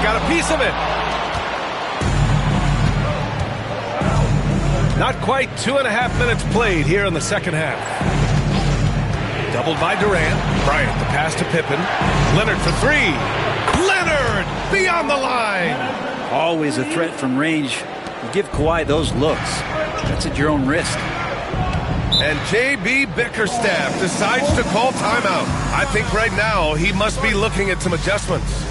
Got a piece of it. Not quite 2.5 minutes played here in the second half. Doubled by Durant. Bryant, the pass to Pippen. Leonard for 3. Leonard beyond the line.
Always a threat from range. You give Kawhi those looks. That's at your own risk.
And J.B. Bickerstaff decides to call timeout. I think right now he must be looking at some adjustments.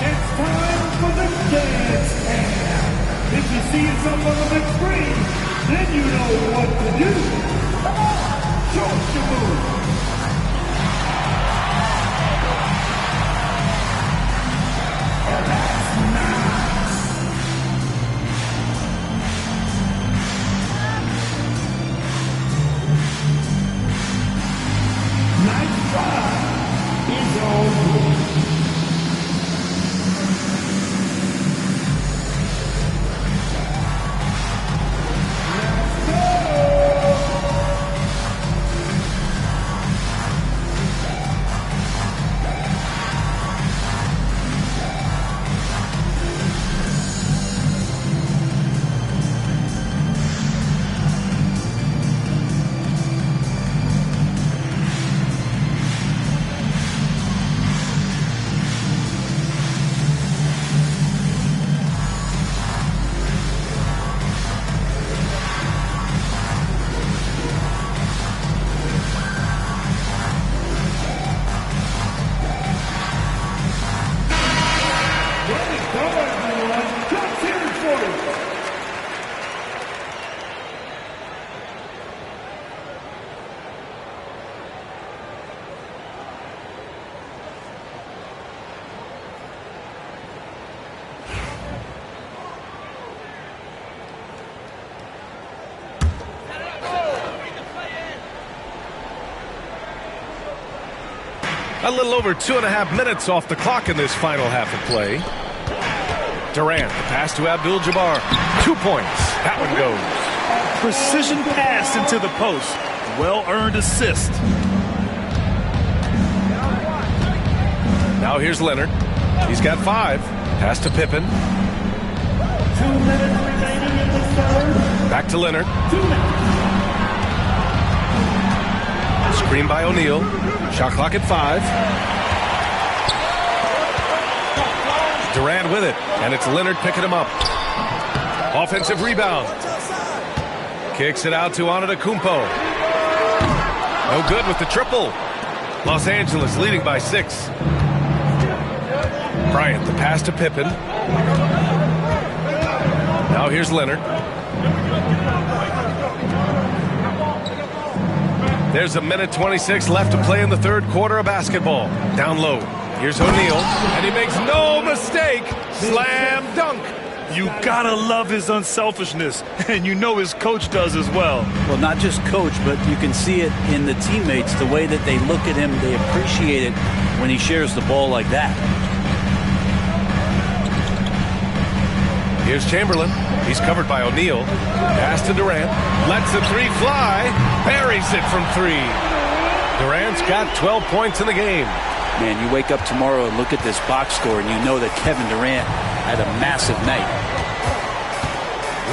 It's time for the dance cam. If you see it up on the big screen, then you know what to do. Come on, show us your move.
A little over 2.5 minutes off the clock in this final half of play. Durant, the pass to Abdul-Jabbar. 2 points. That one goes.
Precision pass into the post. Well-earned assist.
Now here's Leonard. He's got 5. Pass to Pippen.
2 minutes remaining in the third.
Back to Leonard. Screen by O'Neal. Shot clock at 5. Durant with it, and it's Leonard picking him up. Offensive rebound. Kicks it out to Antetokounmpo. No good with the triple. Los Angeles leading by 6. Bryant, the pass to Pippen. Now here's Leonard. There's 1:26 left to play in the third quarter of basketball. Down low. Here's O'Neal, and he makes no mistake. Slam dunk.
You gotta love his unselfishness, and you know his coach does as well.
Well, not just coach, but you can see it in the teammates, the way that they look at him. They appreciate it when he shares the ball like that.
Here's Chamberlain. He's covered by O'Neal. Pass to Durant. Lets the 3 fly. Buries it from 3. Durant's got 12 points in the game.
Man, you wake up tomorrow and look at this box score, and you know that Kevin Durant had a massive night.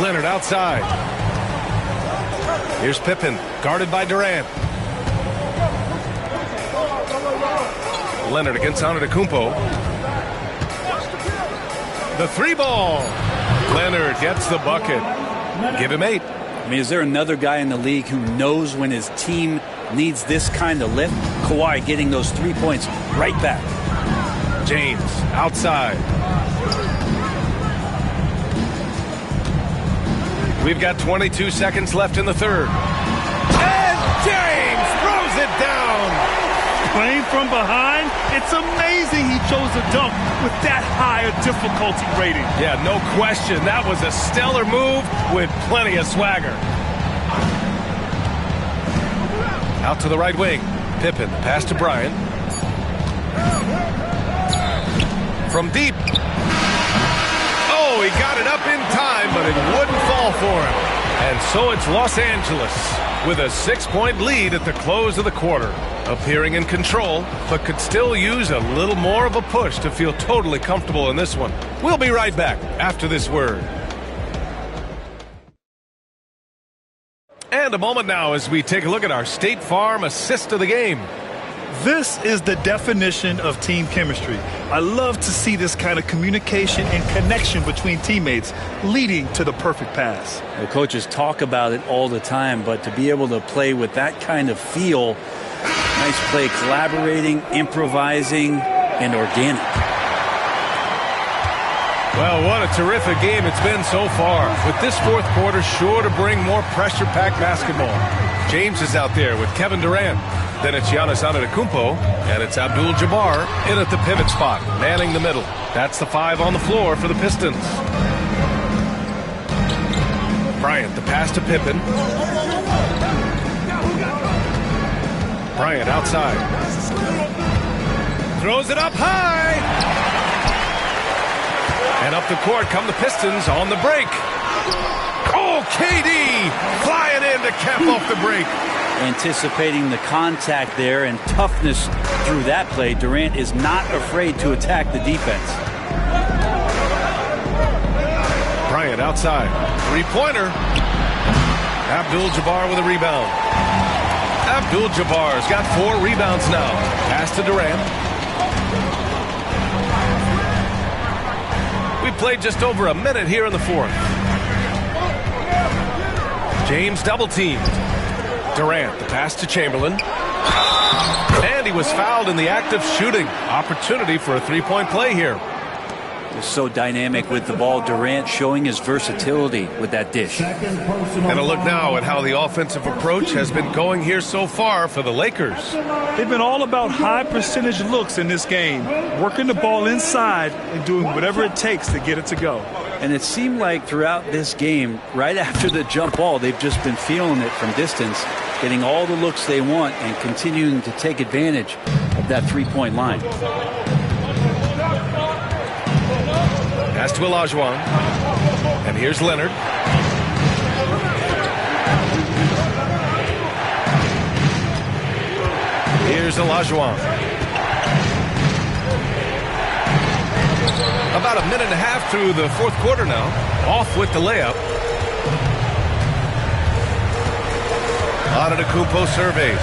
Leonard outside. Here's Pippen, guarded by Durant. Leonard against Antetokounmpo. The 3 ball. Leonard gets the bucket. Give him 8.
I mean, is there another guy in the league who knows when his team needs this kind of lift? Kawhi getting those 3 points right back.
James outside. We've got 22 seconds left in the third. And James throws it down.
Playing from behind, it's amazing he chose a dunk with that higher difficulty rating.
Yeah, no question. That was a stellar move with plenty of swagger. Out to the right wing. Pippen, pass to Bryant. From deep. Oh, he got it up in time, but it wouldn't fall for him. And so it's Los Angeles with a 6-point lead at the close of the quarter. Appearing in control, but could still use a little more of a push to feel totally comfortable in this one. We'll be right back after this word. And a moment now as we take a look at our State Farm assist of the game.
This is the definition of team chemistry. I love to see this kind of communication and connection between teammates leading to the perfect pass.
The coaches talk about it all the time, but to be able to play with that kind of feel, nice play, collaborating, improvising, and organic.
Well, what a terrific game it's been so far. With this fourth quarter sure to bring more pressure-packed basketball. James is out there with Kevin Durant. Then it's Giannis Antetokounmpo, and it's Abdul-Jabbar in at the pivot spot, manning the middle. That's the 5 on the floor for the Pistons. Bryant, the pass to Pippen. Bryant outside. Throws it up high. And up the court come the Pistons on the break. Oh, KD flying in to cap off the break.
Anticipating the contact there and toughness through that play, Durant is not afraid to attack the defense.
Bryant outside. Three-pointer. Abdul-Jabbar with a rebound. Abdul-Jabbar's got 4 rebounds now. Pass to Durant. We played just over a minute here in the fourth. James double-teamed. Durant, the pass to Chamberlain. And he was fouled in the act of shooting. Opportunity for a 3-point play here.
So dynamic with the ball. Durant showing his versatility with that dish.
And a look now at how the offensive approach has been going here so far for the Lakers.
They've been all about high percentage looks in this game, working the ball inside and doing whatever it takes to get it to go.
And it seemed like throughout this game, right after the jump ball, they've just been feeling it from distance, getting all the looks they want and continuing to take advantage of that three-point line.
Pass to Olajuwon. And here's Leonard. Here's Olajuwon. About a minute and a half through the fourth quarter now. Off with the layup. Antetokounmpo surveys.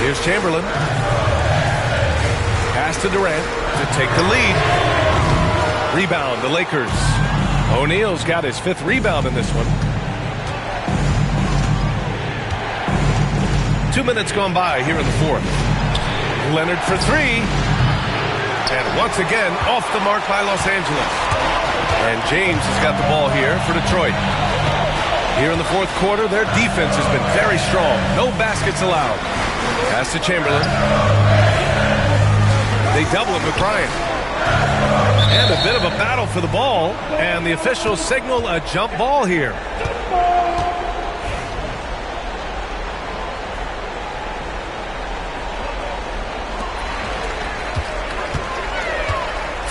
Here's Chamberlain. Pass to Durant to take the lead. Rebound, the Lakers. O'Neal's got his 5th rebound in this one. 2 minutes gone by here in the fourth. Leonard for 3. And once again, off the mark by Los Angeles. And James has got the ball here for Detroit. Here in the fourth quarter, their defense has been very strong. No baskets allowed. Pass to Chamberlain. They double it with Bryant. And a bit of a battle for the ball. And the officials signal a jump ball here.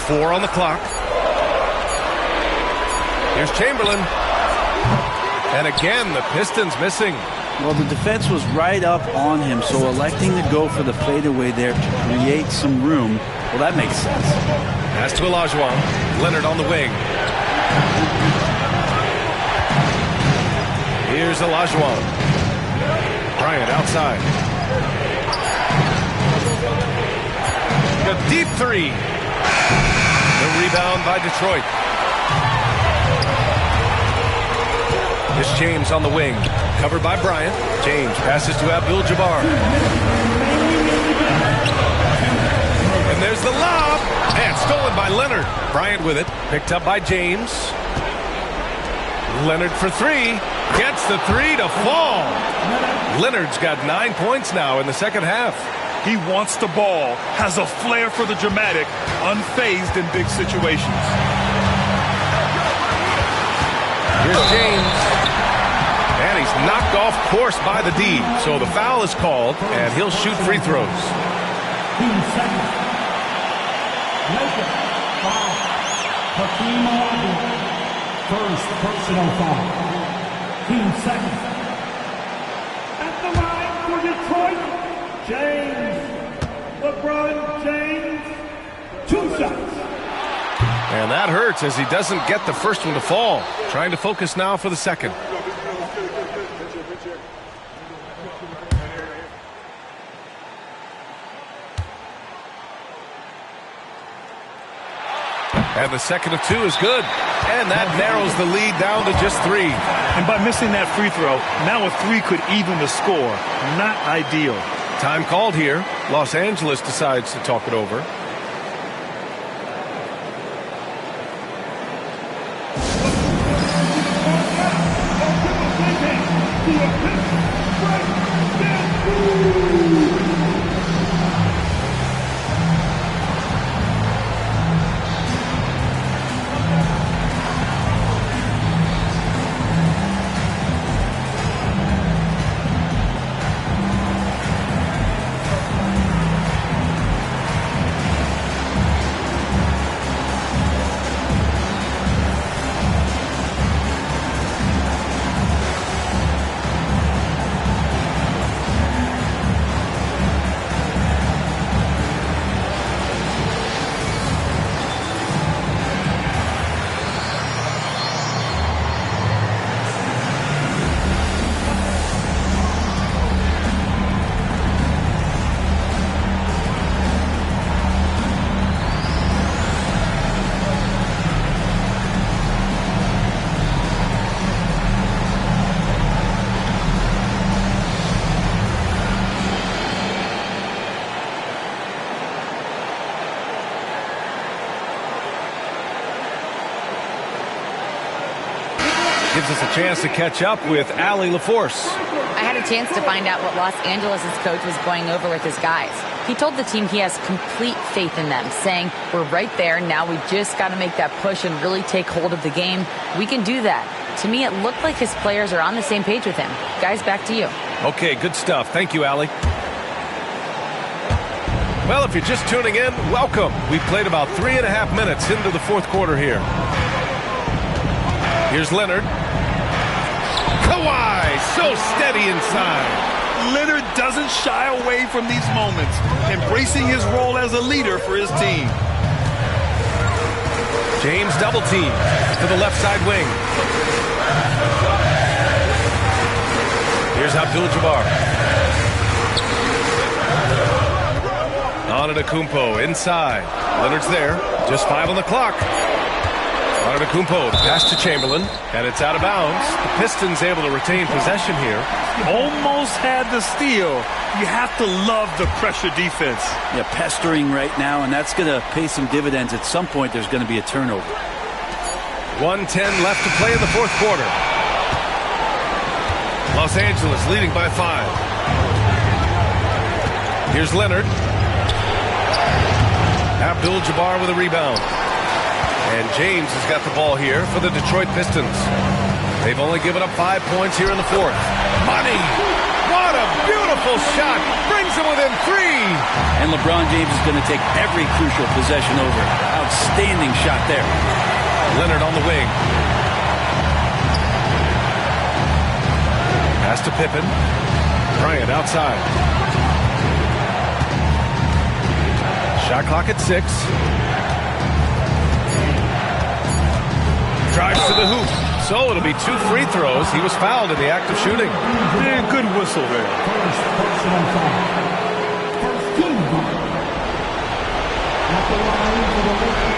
Four on the clock. Here's Chamberlain. And again, the Pistons missing.
Well, the defense was right up on him, so electing to go for the fadeaway there to create some room, well, that makes sense.
Pass to Olajuwon. Leonard on the wing. Here's Olajuwon. Bryant outside. A deep 3. The rebound by Detroit. Here's James on the wing. Covered by Bryant. James passes to Abdul-Jabbar. And there's the lob. And stolen by Leonard. Bryant with it. Picked up by James. Leonard for 3. Gets the 3 to fall. Leonard's got 9 points now in the second half.
He wants the ball, has a flair for the dramatic, unfazed in big situations.
Here's James. And he's knocked off course by the D. So the foul is called, and he'll shoot free throws.
2 seconds. Lakers, 5. Hakeem Olajuwon. First personal foul. 2 seconds. At the line for Detroit, James. LeBron James. 2 shots.
And that hurts as he doesn't get the first one to fall. Trying to focus now for the second. And the second of 2 is good. And that narrows the lead down to just 3.
And by missing that free throw, now a 3 could even the score. Not ideal.
Time called here. Los Angeles decides to talk it over. Gives us a chance to catch up with Allie LaForce.
I had a chance to find out what Los Angeles' coach was going over with his guys. He told the team he has complete faith in them, saying, we're right there, now we just got to make that push and really take hold of the game. We can do that. To me, it looked like his players are on the same page with him. Guys, back to you.
Okay, good stuff. Thank you, Allie. Well, if you're just tuning in, welcome. We've played about 3.5 minutes into the fourth quarter here. Here's Leonard. Kawhi, so steady inside.
Leonard doesn't shy away from these moments, embracing his role as a leader for his team.
James double team to the left side wing. Here's Abdul-Jabbar. Antetokounmpo inside. Leonard's there. Just 5 on the clock. Antetokounmpo pass to Chamberlain, and it's out of bounds. The Pistons able to retain possession here.
Almost had the steal. You have to love the pressure defense.
Yeah, pestering right now, and that's going to pay some dividends. At some point, there's going to be a turnover.
1:10 left to play in the fourth quarter. Los Angeles leading by 5. Here's Leonard. Abdul-Jabbar with a rebound. And James has got the ball here for the Detroit Pistons. They've only given up 5 points here in the fourth. Money! What a beautiful shot! Brings them within 3!
And LeBron James is going to take every crucial possession over. Outstanding shot there.
Leonard on the wing. Pass to Pippen. Bryant outside. Shot clock at 6. Drives to the hoop. So it'll be 2 free throws. He was fouled in the act of shooting.
Yeah, good whistle there.
First personal foul. First team foul. At the line for the Lakers.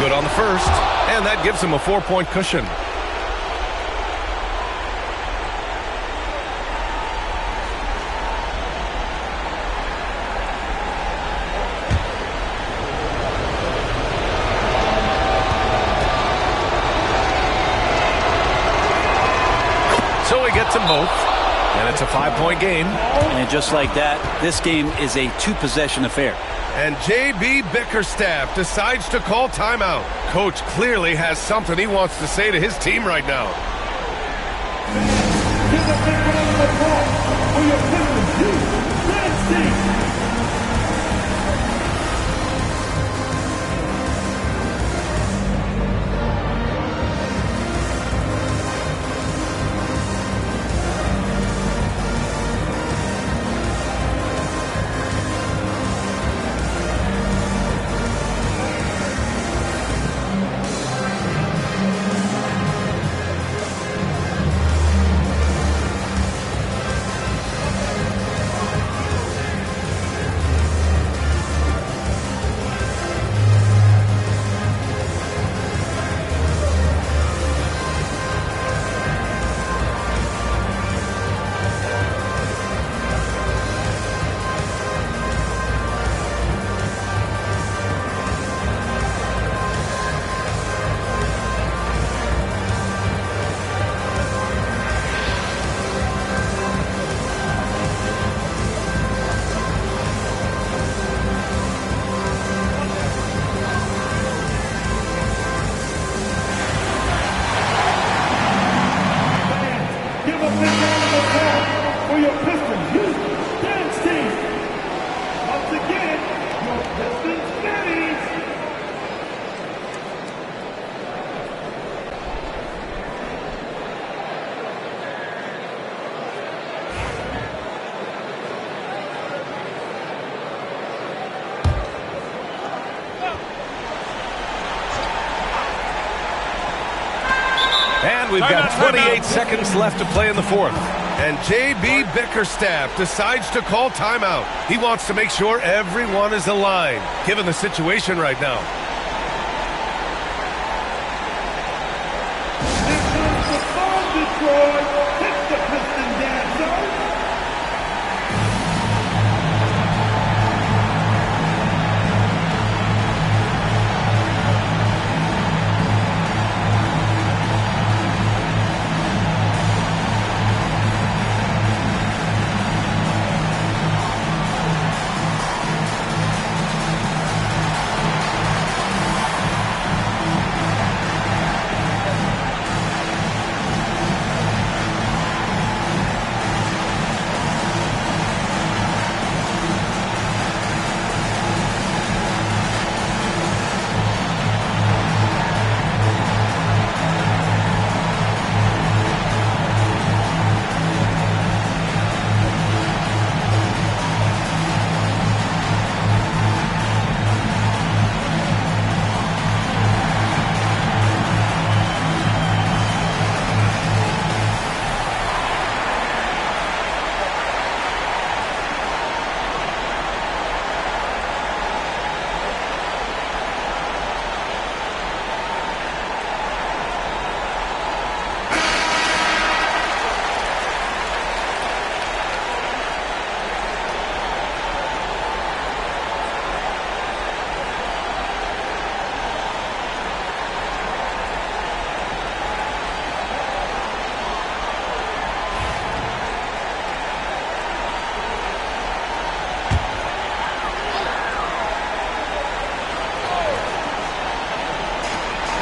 Good on the first, and that gives him a 4-point cushion. So he gets them both, and it's a 5-point game.
And just like that, this game is a 2-possession affair.
And J.B. Bickerstaff decides to call timeout. Coach clearly has something he wants to say to his team right now.
Give a big round of applause for your Pistons. Dancing.
We've got 28 seconds left to play in the fourth. And J.B. Bickerstaff decides to call timeout. He wants to make sure everyone is aligned, given the situation right now.
Here comes the ball, Detroit. Hit the Piston dancer.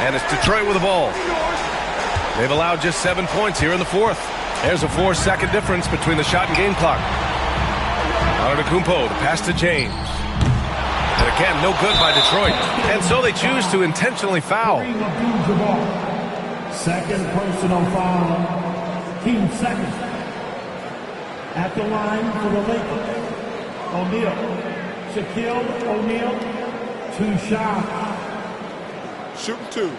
And it's Detroit with the ball. They've allowed just 7 points here in the fourth. There's a 4-second difference between the shot and game clock. Antetokounmpo, the pass to James. And again, no good by Detroit. And so they choose to intentionally foul.
Second personal foul. Team second. At the line for the Lakers, O'Neal. Shaquille O'Neal, 2 shots.
Shooting 2.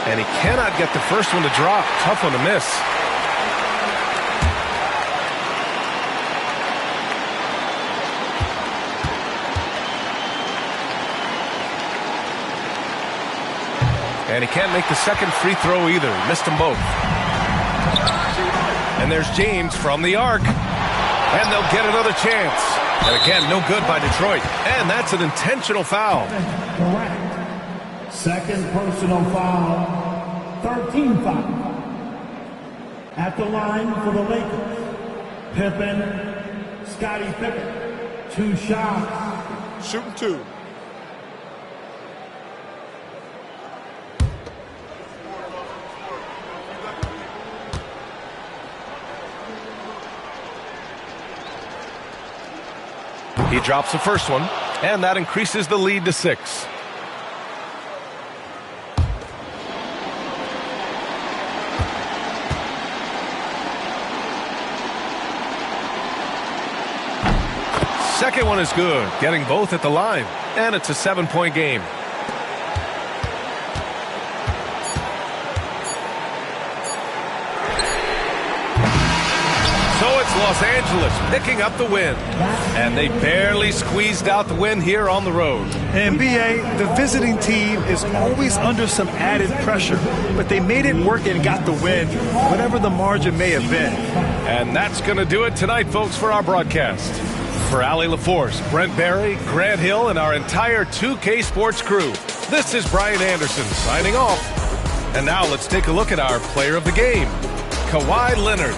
And he cannot get the first one to drop. Tough one to miss. And he can't make the second free throw either. Missed them both. And there's James from the arc. And they'll get another chance. And again, no good by Detroit. And that's an intentional foul.
Correct. Second personal foul. 13 foul. At the line for the Lakers, Pippen, Scottie Pippen, 2 shots.
Shooting 2.
He drops the first one, and that increases the lead to 6. Second one is good, getting both at the line, and it's a 7-point game. So it's Los Angeles picking up the win. And they barely squeezed out the win here on the road.
NBA, the visiting team is always under some added pressure, but they made it work and got the win, whatever the margin may have been.
And that's going to do it tonight, folks, for our broadcast. For Allie LaForce, Brent Barry, Grant Hill, and our entire 2K Sports crew, this is Brian Anderson signing off. And now let's take a look at our player of the game, Kawhi Leonard.